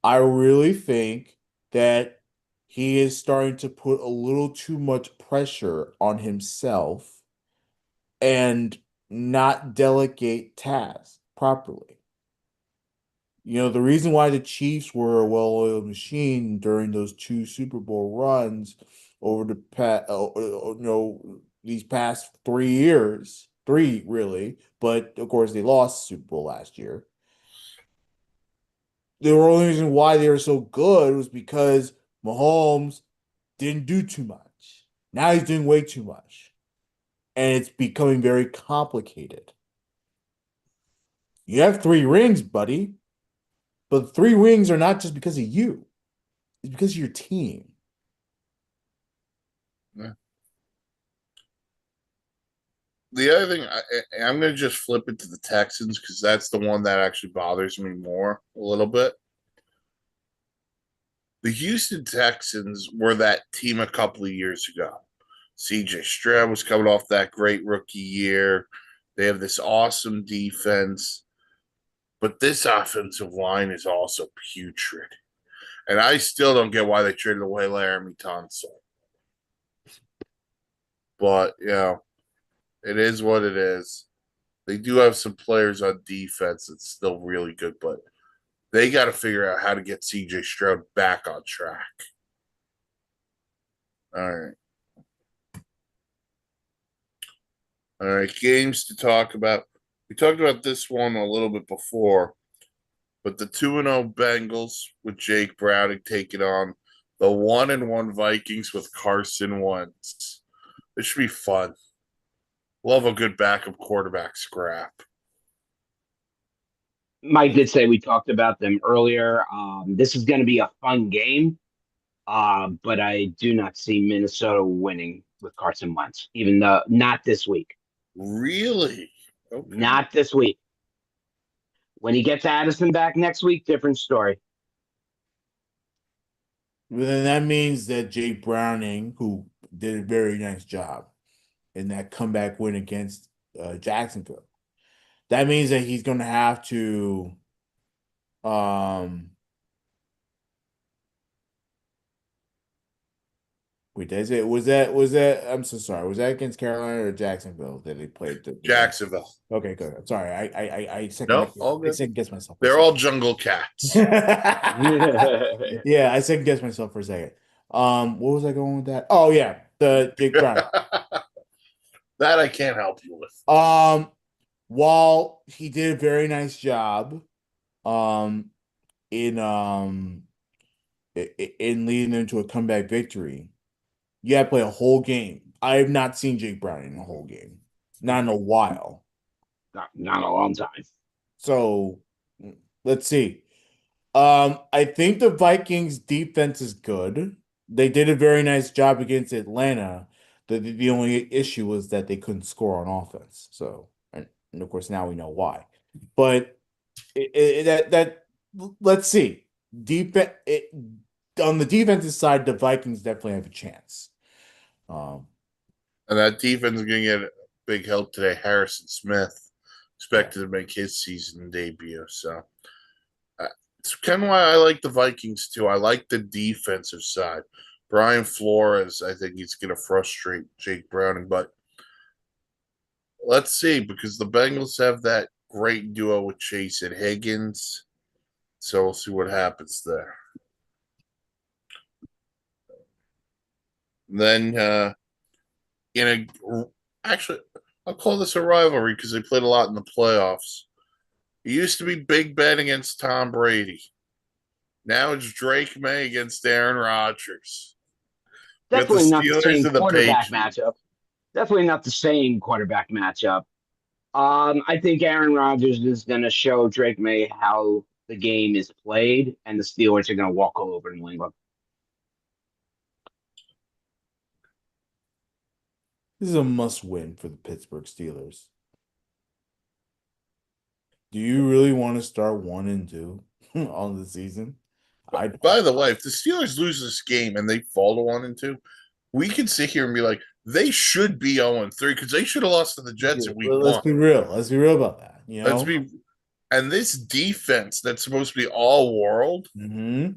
[SPEAKER 3] I really think that he is starting to put a little too much pressure on himself and not delegate tasks properly. The reason why the Chiefs were a well-oiled machine during those two Super Bowl runs over the these past 3 years, three really, but of course they lost the Super Bowl last year. The only reason why they were so good was because Mahomes didn't do too much. Now he's doing way too much, and it's becoming very complicated. You have 3 rings, buddy, but 3 rings are not just because of you. It's because of your team.
[SPEAKER 2] Yeah. The other thing, I'm going to just flip it to the Texans because that's the one that actually bothers me more a little bit. The Houston Texans were that team a couple of years ago. CJ Stroud was coming off that great rookie year. They have this awesome defense, but this offensive line is also putrid. And I still don't get why they traded away Laramie Tunsil. But, it is what it is. They do have some players on defense that's still really good, but they got to figure out how to get CJ Stroud back on track. All right. All right. Games to talk about. We talked about this one a little bit before, but the 2-0 Bengals with Jake Browning taking on the 1-1 Vikings with Carson Wentz. This should be fun. Love a good backup quarterback scrap.
[SPEAKER 1] Mike did say we talked about them earlier. This is going to be a fun game, but I do not see Minnesota winning with Carson Wentz, even though not this week.
[SPEAKER 2] Really? Okay.
[SPEAKER 1] Not this week. When he gets Addison back next week, different story.
[SPEAKER 3] But then that means that Jake Browning, who did a very nice job in that comeback win against Jacksonville, that means that he's going to have to um wait, that's it. Was that I'm so sorry. Was that against Carolina or Jacksonville that they played the game?
[SPEAKER 2] Jacksonville.
[SPEAKER 3] Okay, good. I'm sorry. I
[SPEAKER 2] No, all good.
[SPEAKER 3] second guessed myself for a
[SPEAKER 2] They're
[SPEAKER 3] second.
[SPEAKER 2] all jungle cats.
[SPEAKER 3] Yeah, I second guessed myself for a second. What was I going with that? Oh yeah, the Jake Brown.
[SPEAKER 2] That I can't help you with.
[SPEAKER 3] While he did a very nice job, um, in in leading them to a comeback victory, you got to play a whole game. I have not seen Jake Brown in a whole game, not in a while.
[SPEAKER 1] Not a long time.
[SPEAKER 3] So let's see. I think the Vikings defense is good. They did a very nice job against Atlanta. The only issue was that they couldn't score on offense. So, and of course now we know why. But that let's see. Defense on the defensive side, the Vikings definitely have a chance. Um,
[SPEAKER 2] And that defense is going to get big help today. Harrison Smith
[SPEAKER 3] yeah.
[SPEAKER 2] expected to make his season debut. So it's kind of why I like the Vikings too. I like the defensive side. Brian Flores, I think he's going to frustrate Jake Browning, but let's see because the Bengals have that great duo with Chase and Higgins. So we'll see what happens there. Then in a actually, I'll call this a rivalry because they played a lot in the playoffs. It used to be Big Ben against Tom Brady. Now it's Drake May against Aaron Rodgers. We got the
[SPEAKER 1] Definitely not the
[SPEAKER 2] Steelers
[SPEAKER 1] same
[SPEAKER 2] and the
[SPEAKER 1] quarterback
[SPEAKER 2] Patriots.
[SPEAKER 1] matchup. Definitely not the same quarterback matchup. I think Aaron Rodgers is going to show Drake May how the game is played, and the Steelers are going to walk all over New England.
[SPEAKER 3] This is a must win for the Pittsburgh Steelers. Do you really want to start 1-2 on the season? I don't.
[SPEAKER 2] By the way, if the Steelers lose this game and they fall to 1-2, we can sit here and be like, they should be 0-3 because they should have lost to the Jets in week
[SPEAKER 3] Let's
[SPEAKER 2] one.
[SPEAKER 3] be real. Let's be real about that.
[SPEAKER 2] Let's be and this defense that's supposed to be all world
[SPEAKER 3] Hmm.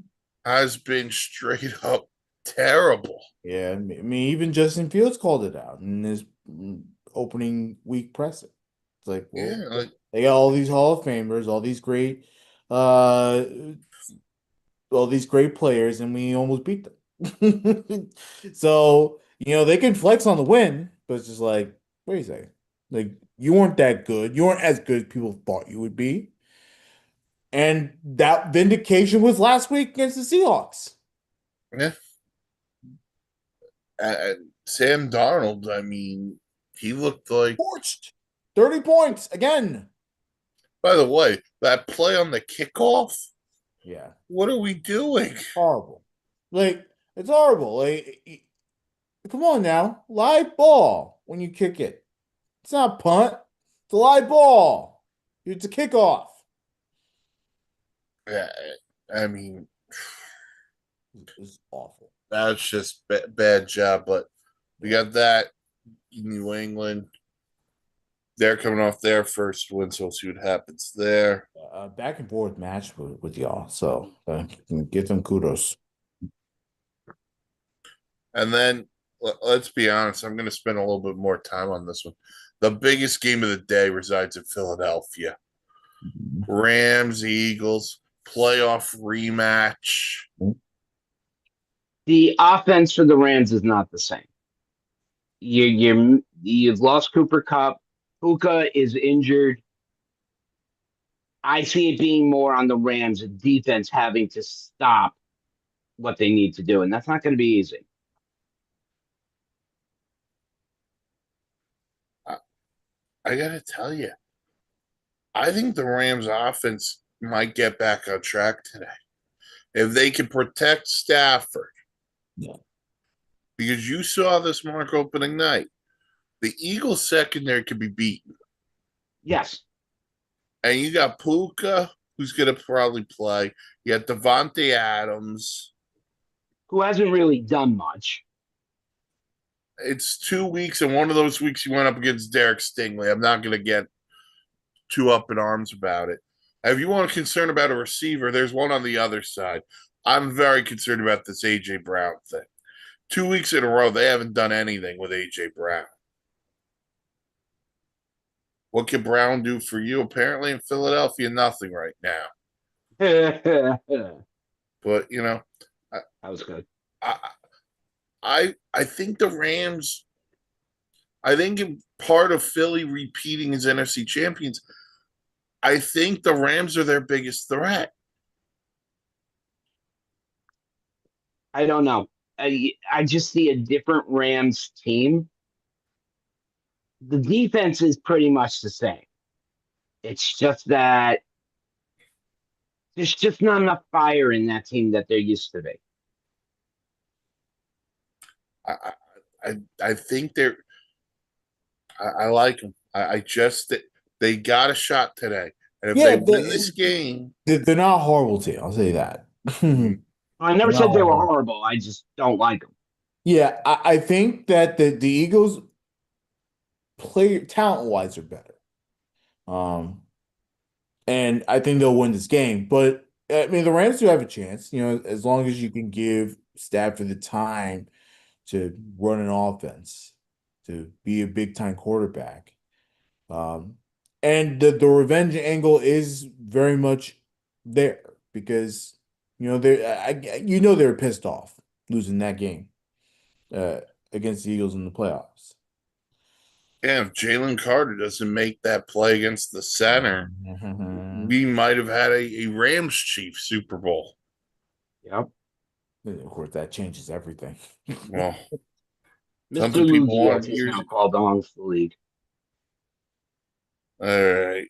[SPEAKER 2] has been straight up terrible.
[SPEAKER 3] Yeah, I mean, even Justin Fields called it out in his opening week presser. It's like, well,
[SPEAKER 2] Yeah, like
[SPEAKER 3] they got all these Hall of Famers, uh, all these great players, and we almost beat them. So, they can flex on the win, but it's just like, wait a second. Like, you weren't that good. You weren't as good as people thought you would be. And that vindication was last week against the Seahawks.
[SPEAKER 2] yeah. Sam Darnold, I mean, he looked like.
[SPEAKER 3] Torched. 30 points again.
[SPEAKER 2] By the way, that play on the kickoff.
[SPEAKER 3] Yeah.
[SPEAKER 2] What are we doing?
[SPEAKER 3] Horrible. Like, it's horrible. Like, come on now. Live ball when you kick it. It's not a punt. It's a live ball. It's a kickoff.
[SPEAKER 2] Yeah, I mean,
[SPEAKER 3] It's awful.
[SPEAKER 2] that's just bad job. But we got that in New England. They're coming off their first win, so we'll see what happens there.
[SPEAKER 3] Back and forth match with y'all. So give them kudos.
[SPEAKER 2] And then let's be honest, I'm going to spend a little bit more time on this one. The biggest game of the day resides in Philadelphia. Rams, Eagles, playoff rematch.
[SPEAKER 1] The offense for the Rams is not the same. You've lost Cooper Cup. Puka is injured. I see it being more on the Rams defense having to stop what they need to do, and that's not going to be easy.
[SPEAKER 2] I got to tell you, I think the Rams offense might get back on track today. If they can protect Stafford.
[SPEAKER 3] Yeah.
[SPEAKER 2] Because you saw this mark opening night. The Eagles secondary could be beaten.
[SPEAKER 1] Yes.
[SPEAKER 2] And you got Puka, who's going to probably play. You got Devontae Adams.
[SPEAKER 1] who hasn't really done much.
[SPEAKER 2] It's 2 weeks, and one of those weeks he went up against Derek Stingley. I'm not going to get too up in arms about it. If you want to concern about a receiver, there's one on the other side. I'm very concerned about this A.J. Brown thing. 2 weeks in a row, they haven't done anything with A.J. Brown. What can Brown do for you? Apparently in Philadelphia, nothing right now.
[SPEAKER 1] That
[SPEAKER 2] But, you know, I,
[SPEAKER 1] was good.
[SPEAKER 2] I think the Rams, I think in part of Philly repeating as NFC champions, I think the Rams are their biggest threat.
[SPEAKER 1] I don't know. I just see a different Rams team. The defense is pretty much the same. It's just that there's just not enough fire in that team that there used to be.
[SPEAKER 2] I I think they're I like them. I just they got a shot today, and if they
[SPEAKER 3] Yeah,
[SPEAKER 2] win this game,
[SPEAKER 3] they're not a horrible team. I'll say that.
[SPEAKER 2] mhm,
[SPEAKER 1] I never
[SPEAKER 3] They're not
[SPEAKER 1] said they were
[SPEAKER 3] horrible.
[SPEAKER 1] horrible. I just don't like them.
[SPEAKER 3] Yeah, I think that the Eagles play talent wise are better. Um, and I think they'll win this game. But I mean, the Rams do have a chance, as long as you can give Stafford the time to run an offense, to be a big time quarterback. Um, and the revenge angle is very much there because they're pissed off losing that game uh, against the Eagles in the playoffs.
[SPEAKER 2] and if Jalen Carter doesn't make that play against the center,
[SPEAKER 3] Mhm.
[SPEAKER 2] we might have had a Rams Chief Super Bowl.
[SPEAKER 1] Yep.
[SPEAKER 3] And of course, that changes everything.
[SPEAKER 2] Well,
[SPEAKER 1] Mr.
[SPEAKER 2] something people
[SPEAKER 1] Luigi,
[SPEAKER 2] want
[SPEAKER 1] as
[SPEAKER 2] to
[SPEAKER 1] he's
[SPEAKER 2] hear.
[SPEAKER 1] now called, belongs to the league.
[SPEAKER 2] All right.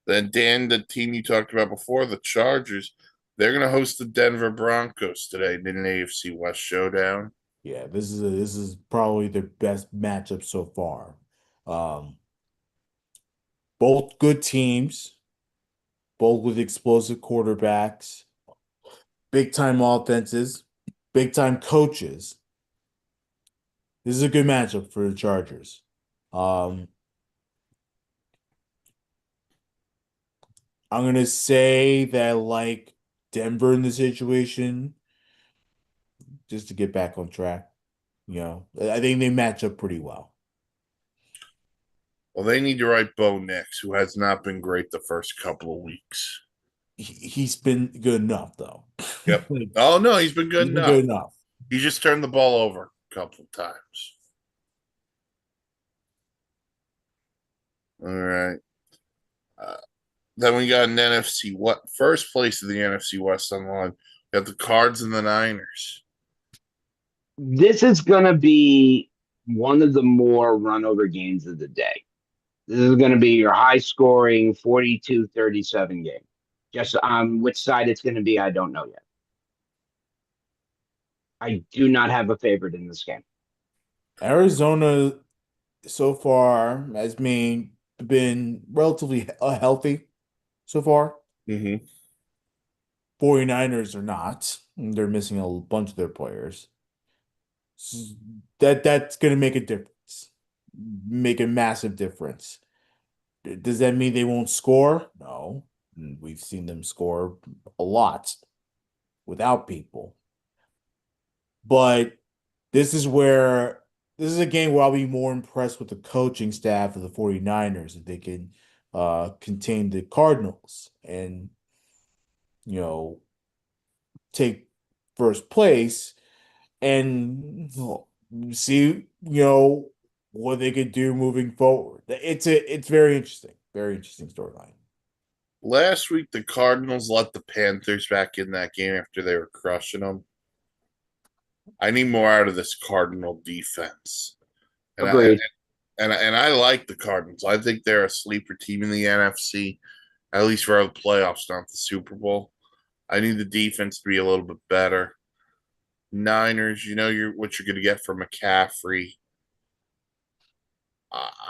[SPEAKER 2] Then Dan, the team you talked about before, the Chargers, they're going to host the Denver Broncos today in an AFC West showdown.
[SPEAKER 3] Yeah, this is probably their best matchup so far. Um, both good teams, both with explosive quarterbacks, big time offenses, big time coaches. This is a good matchup for the Chargers. Um, I'm gonna say that I like Denver in the situation, just to get back on track. I think they match up pretty well.
[SPEAKER 2] Well, they need to write Bo Nix, who has not been great the first couple of weeks.
[SPEAKER 3] He's been good enough though.
[SPEAKER 2] Yep.
[SPEAKER 3] Like,
[SPEAKER 2] Oh, no, he's been good
[SPEAKER 3] he's been
[SPEAKER 2] enough.
[SPEAKER 3] good enough.
[SPEAKER 2] He just turned the ball over a couple of times. All right. Uh, then we got an NFC what first place of the NFC West on the line. We got the Cards and the Niners.
[SPEAKER 1] This is going to be one of the more run over games of the day. This is going to be your high scoring 42-37 game. Just which side it's going to be, I don't know yet. I do not have a favorite in this game.
[SPEAKER 3] Arizona so far has been relatively healthy so far.
[SPEAKER 2] Mm-hmm.
[SPEAKER 3] 49ers are not. They're missing a bunch of their players. That's going to make a difference. Make a massive difference. Does that mean they won't score? No. We've seen them score a lot without people. But this is a game where I'll be more impressed with the coaching staff of the 49ers if they can contain the Cardinals and you know take first place and see what they could do moving forward. It's very interesting storyline.
[SPEAKER 2] Last week, the Cardinals let the Panthers back in that game after they were crushing them. I need more out of this Cardinal defense, and I
[SPEAKER 1] Agreed.
[SPEAKER 2] and I like the Cardinals. I think they're a sleeper team in the NFC, at least for the playoffs, not the Super Bowl. I need the defense to be a little bit better. Niners, you know what you're going to get from McCaffrey.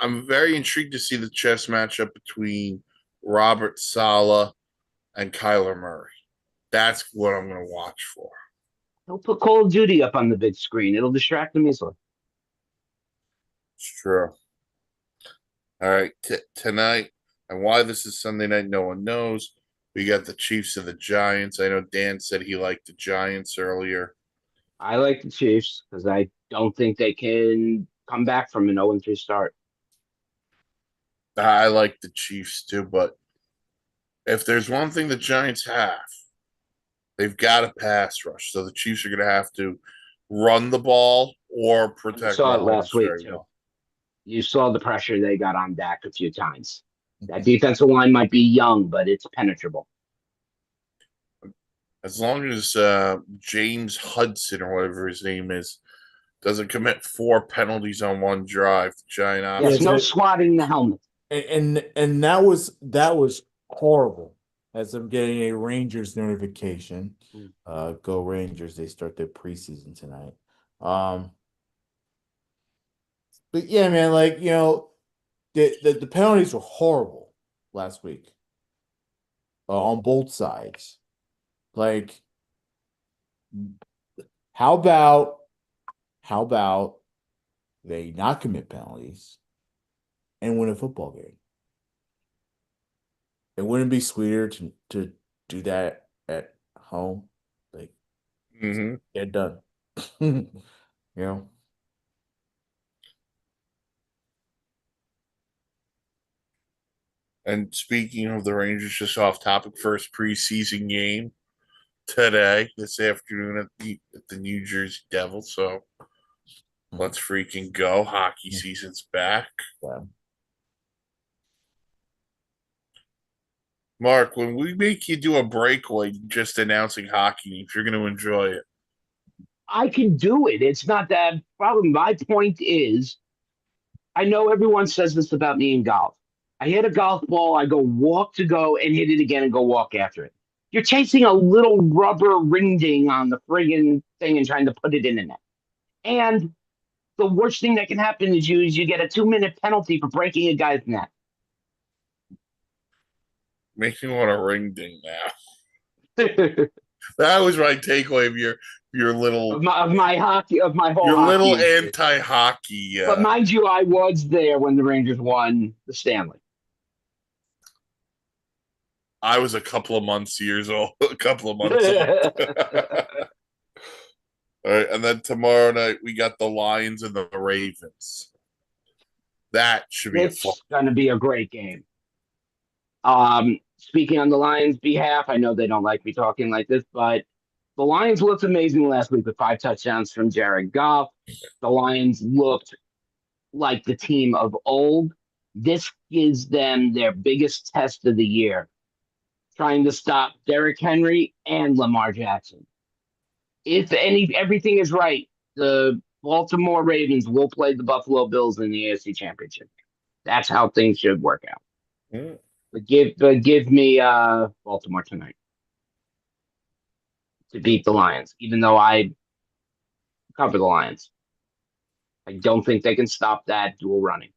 [SPEAKER 2] I'm very intrigued to see the chess matchup between Robert Sala and Kyler Murray. That's what I'm going to watch for.
[SPEAKER 1] He'll put Call of Duty up on the big screen. It'll distract them easily.
[SPEAKER 2] It's true. All right, tonight, and why this is Sunday night, no one knows. We got the Chiefs and the Giants. I know Dan said he liked the Giants earlier.
[SPEAKER 1] I like the Chiefs because I don't think they can come back from an 0-3 start.
[SPEAKER 2] I like the Chiefs too, but if there's one thing the Giants have, they've got a pass rush. So the Chiefs are going to have to run the ball or
[SPEAKER 1] You
[SPEAKER 2] protect
[SPEAKER 1] saw it
[SPEAKER 2] Mahomes
[SPEAKER 1] last week,
[SPEAKER 2] very
[SPEAKER 1] too.
[SPEAKER 2] well.
[SPEAKER 1] You saw the pressure they got on Dak a few times. That defensive line might be young, but it's penetrable.
[SPEAKER 2] As long as James Hudson or whatever his name is doesn't commit 4 penalties on one drive, the Giant
[SPEAKER 1] Yes,
[SPEAKER 2] offense.
[SPEAKER 1] no swatting the helmet.
[SPEAKER 3] And that was horrible. As I'm getting a Rangers notification. Go Rangers! They start their preseason tonight. But yeah, man, like the penalties were horrible last week on both sides. Like, how about they not commit penalties and win a football game? It wouldn't be sweeter to do that at home, like
[SPEAKER 2] Mm-hmm.
[SPEAKER 3] get done. you know,
[SPEAKER 2] And speaking of the Rangers, just off topic, first preseason game today, this afternoon at the New Jersey Devils. So let's freaking go. Hockey season's back.
[SPEAKER 3] yeah.
[SPEAKER 2] Mark, when we make you do a breakaway just announcing hockey, if you're going to enjoy it.
[SPEAKER 1] I can do it. It's not that problem. My point is, I know everyone says this about me in golf. I hit a golf ball, I go walk to go and hit it again and go walk after it. You're chasing a little rubber ring ding on the friggin' thing and trying to put it in the net. And the worst thing that can happen is you get a 2-minute penalty for breaking a guy's neck.
[SPEAKER 2] Makes me want to ring ding now.
[SPEAKER 1] of
[SPEAKER 2] That was my takeaway of your little
[SPEAKER 1] my hockey of my whole
[SPEAKER 2] your little
[SPEAKER 1] hockey history.
[SPEAKER 2] anti-hockey.
[SPEAKER 1] But mind you, I was there when the Rangers won the Stanley.
[SPEAKER 2] I was a couple of years old. A couple of months old. All right, and then tomorrow night we got the Lions and the Ravens. That should be a fun.
[SPEAKER 1] It's going to be a great game. Speaking on the Lions' behalf, I know they don't like me talking like this, but the Lions looked amazing last week with 5 touchdowns from Jared Goff. The Lions looked like the team of old. This gives them their biggest test of the year, trying to stop Derrick Henry and Lamar Jackson. If everything is right, the Baltimore Ravens will play the Buffalo Bills in the AFC Championship. That's how things should work out.
[SPEAKER 2] Mm.
[SPEAKER 1] But give me Baltimore tonight to beat the Lions, even though I cover the Lions. I don't think they can stop that dual running.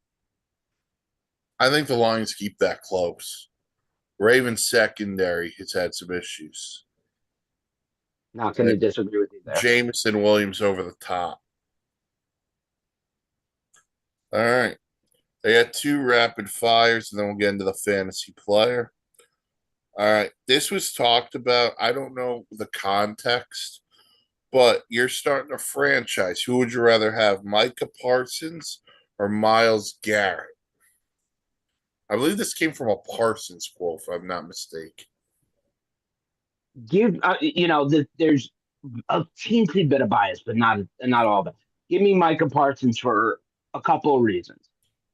[SPEAKER 2] I think the Lions keep that close. Ravens secondary has had some issues.
[SPEAKER 1] Not going to disagree with you there.
[SPEAKER 2] Jameson Williams over the top. All right. They got 2 rapid fires, and then we'll get into the fantasy player. All right. This was talked about. I don't know the context, but you're starting a franchise. Who would you rather have, Micah Parsons or Myles Garrett? I believe this came from a Parsons quote, if I'm not mistaken.
[SPEAKER 1] There's a teensy bit of bias, but not all of it. Give me Micah Parsons for a couple of reasons.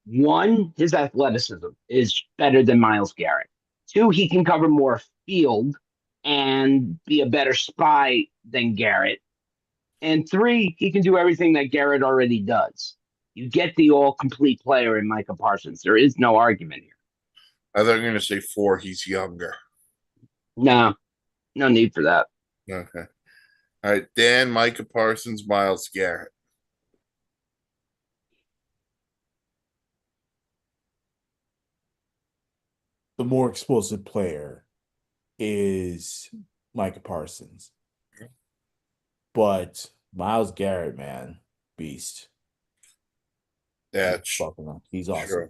[SPEAKER 1] One, his athleticism is better than Myles Garrett. 2, he can cover more field and be a better spy than Garrett. And 3, he can do everything that Garrett already does. You get the all complete player in Micah Parsons. There is no argument here.
[SPEAKER 2] I thought you were going to say 4, he's younger.
[SPEAKER 1] No need for that.
[SPEAKER 2] Okay. All right. Dan, Micah Parsons, Myles Garrett.
[SPEAKER 3] The more explosive player is Micah Parsons. But Miles Garrett, man, beast.
[SPEAKER 2] That's
[SPEAKER 3] He's awesome.
[SPEAKER 2] true.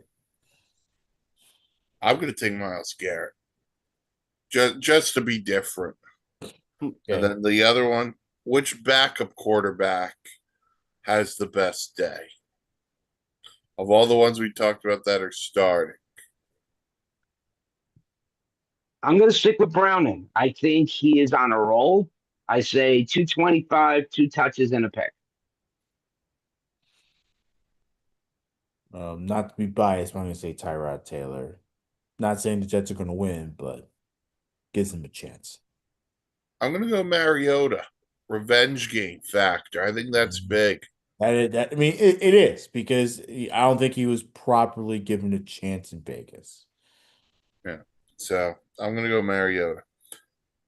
[SPEAKER 2] I'm going to take Miles Garrett just to be different.
[SPEAKER 3] Okay.
[SPEAKER 2] And then the other one, which backup quarterback has the best day? Of all the ones we talked about that are starting.
[SPEAKER 1] I'm going to stick with Browning. I think he is on a roll. I say 225, 2 touches, and a pick.
[SPEAKER 3] Not to be biased, but I'm going to say Tyrod Taylor. Not saying the Jets are going to win, but gives them a chance.
[SPEAKER 2] I'm going to go Mariota. Revenge game factor. I think that's big.
[SPEAKER 3] It is because I don't think he was properly given a chance in Vegas.
[SPEAKER 2] Yeah. So I'm going to go Mariota.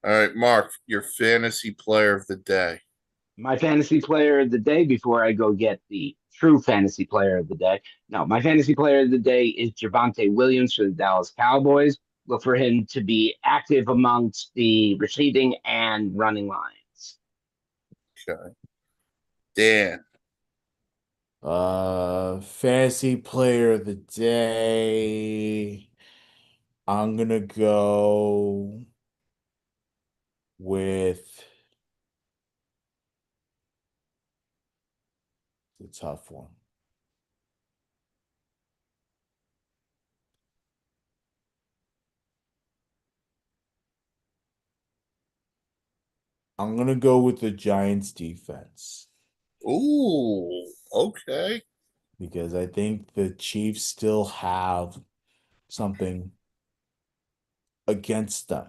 [SPEAKER 2] All right, Mark, your fantasy player of the day.
[SPEAKER 1] My fantasy player of the day, before I go get the true fantasy player of the day. No, my fantasy player of the day is Javonte Williams for the Dallas Cowboys. Look for him to be active amongst the receiving and running lines.
[SPEAKER 2] Okay. Dan.
[SPEAKER 3] Fantasy player of the day. I'm gonna go with the tough one. I'm gonna go with the Giants defense.
[SPEAKER 2] Ooh, okay.
[SPEAKER 3] Because I think the Chiefs still have something against them.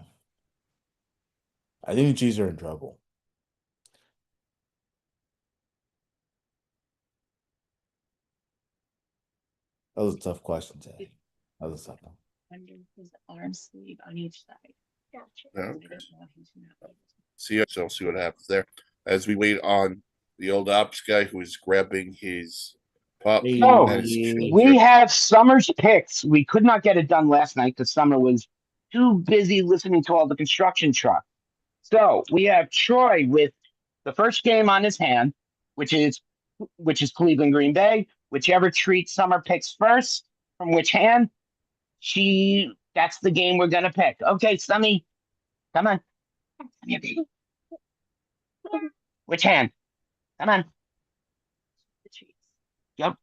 [SPEAKER 3] I think the Chiefs are in trouble. That was a tough question today. That was a tough one.
[SPEAKER 4] Under his arm sleeve on each side. Gotcha.
[SPEAKER 2] Okay. See what happens there. As we wait on the old ops guy who is grabbing his pup.
[SPEAKER 1] Oh,
[SPEAKER 2] and his
[SPEAKER 1] we have Summer's picks. We could not get it done last night because Summer was too busy listening to all the construction truck. So we have Troy with the first game on his hand, which is Cleveland Green Bay. Whichever treat Summer picks first from which hand, that's the game we're gonna pick. Okay, Summy, come on. Which hand? Come on.
[SPEAKER 4] The treats.
[SPEAKER 1] Yep.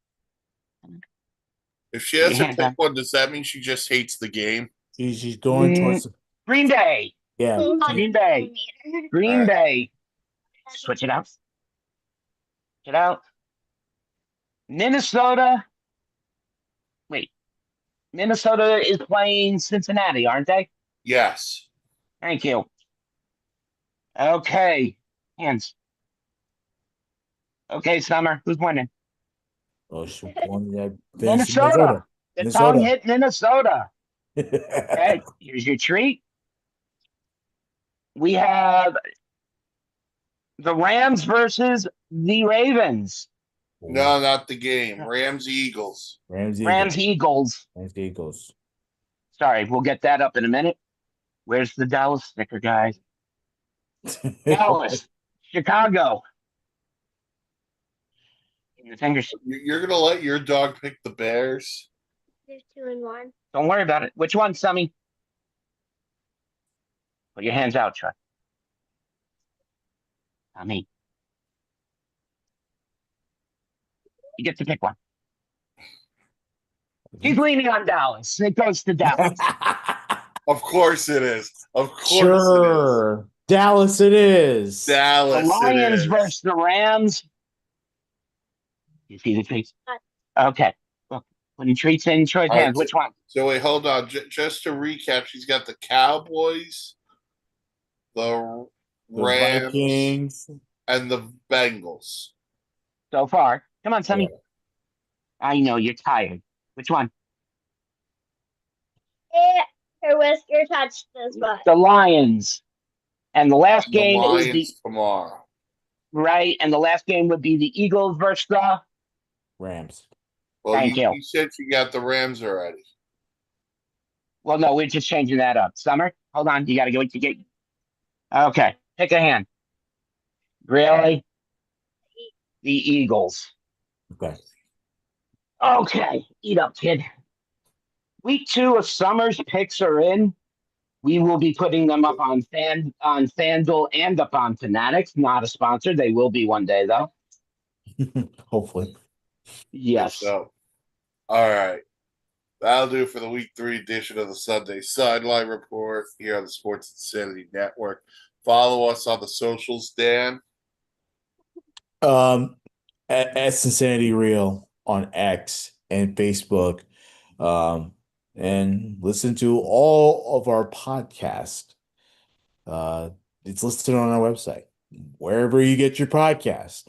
[SPEAKER 2] If she
[SPEAKER 1] Put your
[SPEAKER 2] has to
[SPEAKER 1] hands
[SPEAKER 2] pick
[SPEAKER 1] up.
[SPEAKER 2] one, does that mean she just hates the game?
[SPEAKER 3] She's going towards
[SPEAKER 1] Green Bay.
[SPEAKER 3] yeah.
[SPEAKER 1] Green Bay. Green
[SPEAKER 2] All right.
[SPEAKER 1] Bay. Switch it out. Switch it out. Minnesota. Wait. Minnesota is playing Cincinnati, aren't they?
[SPEAKER 2] Yes.
[SPEAKER 1] Thank you. Okay. Hands. Okay, Summer. Who's winning?
[SPEAKER 3] Oh, she won that
[SPEAKER 1] Minnesota. The tongue hit Minnesota.
[SPEAKER 3] Minnesota.
[SPEAKER 1] Okay, here's your treat. We have the Rams versus the Ravens.
[SPEAKER 2] No, not the game. Rams Eagles.
[SPEAKER 3] Rams
[SPEAKER 1] Eagles.
[SPEAKER 3] Eagles.
[SPEAKER 1] Sorry, we'll get that up in a minute. Where's the Dallas sticker, guys? Dallas, Chicago. In the fingers.
[SPEAKER 2] You're gonna let your dog pick the Bears?
[SPEAKER 4] There's 2-1.
[SPEAKER 1] Don't worry about it. Which one, Summy? Put your hands out, Troy. Summy. You get to pick one. He's leaning on Dallas. It goes to Dallas.
[SPEAKER 2] Of course it is. Of course
[SPEAKER 3] Sure.
[SPEAKER 2] it is.
[SPEAKER 3] Dallas it is.
[SPEAKER 2] Dallas.
[SPEAKER 1] The Lions
[SPEAKER 2] it is.
[SPEAKER 1] versus the Rams. You see the treats? Okay. Look, putting treats in Troy's
[SPEAKER 2] All right,
[SPEAKER 1] hands. Which one?
[SPEAKER 2] So wait, hold on. Just to recap, she's got the Cowboys, the Rams,
[SPEAKER 3] Vikings,
[SPEAKER 2] and the Bengals.
[SPEAKER 1] So far. Come on, Sammy.
[SPEAKER 3] Yeah.
[SPEAKER 1] I know you're tired. Which one?
[SPEAKER 4] Her whisker touched this butt.
[SPEAKER 1] The Lions. And the last
[SPEAKER 2] And the
[SPEAKER 1] game
[SPEAKER 2] Lions
[SPEAKER 1] is the
[SPEAKER 2] tomorrow.
[SPEAKER 1] right, and the last game would be the Eagles versus the
[SPEAKER 3] Rams.
[SPEAKER 2] Well,
[SPEAKER 1] Thank you.
[SPEAKER 2] You said you got the Rams already.
[SPEAKER 1] Well, no, we're just changing that up. Summer, hold on. You got to go to get. Okay, pick a hand. Really? The Eagles.
[SPEAKER 3] Okay.
[SPEAKER 1] Okay, eat up, kid. Week 2 of Summer's picks are in. We will be putting them up on FanDuel and up on Fanatics. Not a sponsor. They will be one day though.
[SPEAKER 3] Hopefully.
[SPEAKER 1] Yes.
[SPEAKER 2] So, all right. That'll do for the week 3 edition of the Sunday Sideline Report here on the Sports Insanity Network. Follow us on the socials, Dan.
[SPEAKER 3] At Cincinnati Real on X and Facebook. And listen to all of our podcasts. It's listed on our website, wherever you get your podcast.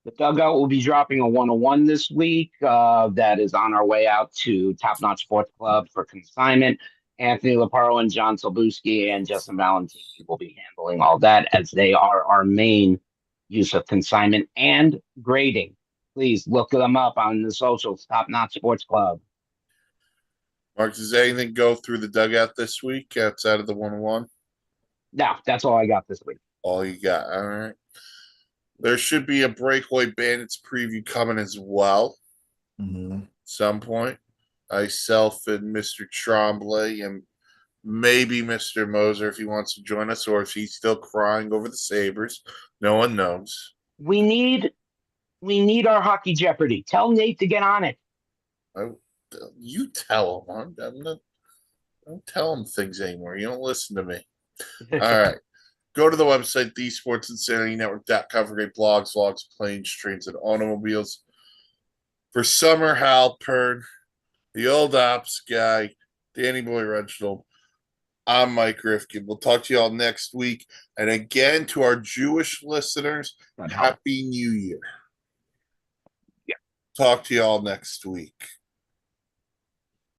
[SPEAKER 1] The Dugout will be dropping a 101 this week. That is on our way out to Top Notch Sports Club for consignment. Anthony Laparo and John Silbuski and Justin Valentini will be handling all that as they are our main use of consignment and grading. Please look them up on the socials, Top Notch Sports Club.
[SPEAKER 2] Mark, does anything go through the dugout this week outside of the 101?
[SPEAKER 1] No, that's all I got this week.
[SPEAKER 2] All you got. All right. There should be a Breakaway Bandits preview coming as well.
[SPEAKER 3] Mm-hmm.
[SPEAKER 2] Some point. Myself and Mr. Tremblay and maybe Mr. Moser if he wants to join us or if he's still crying over the Sabres. No one knows.
[SPEAKER 1] We need our Hockey Jeopardy. Tell Nate to get on it.
[SPEAKER 2] You tell him. Don't tell him things anymore. You don't listen to me. All right. Go to the website, thesportsinsanitynetwork.com for great blogs, vlogs, planes, trains, and automobiles. For Summer Halpern, the old ops guy, Danny Boy Reginald, I'm Mike Rifkin. We'll talk to you all next week. And again, to our Jewish listeners, Happy New Year.
[SPEAKER 1] Yeah.
[SPEAKER 2] Talk to you all next week.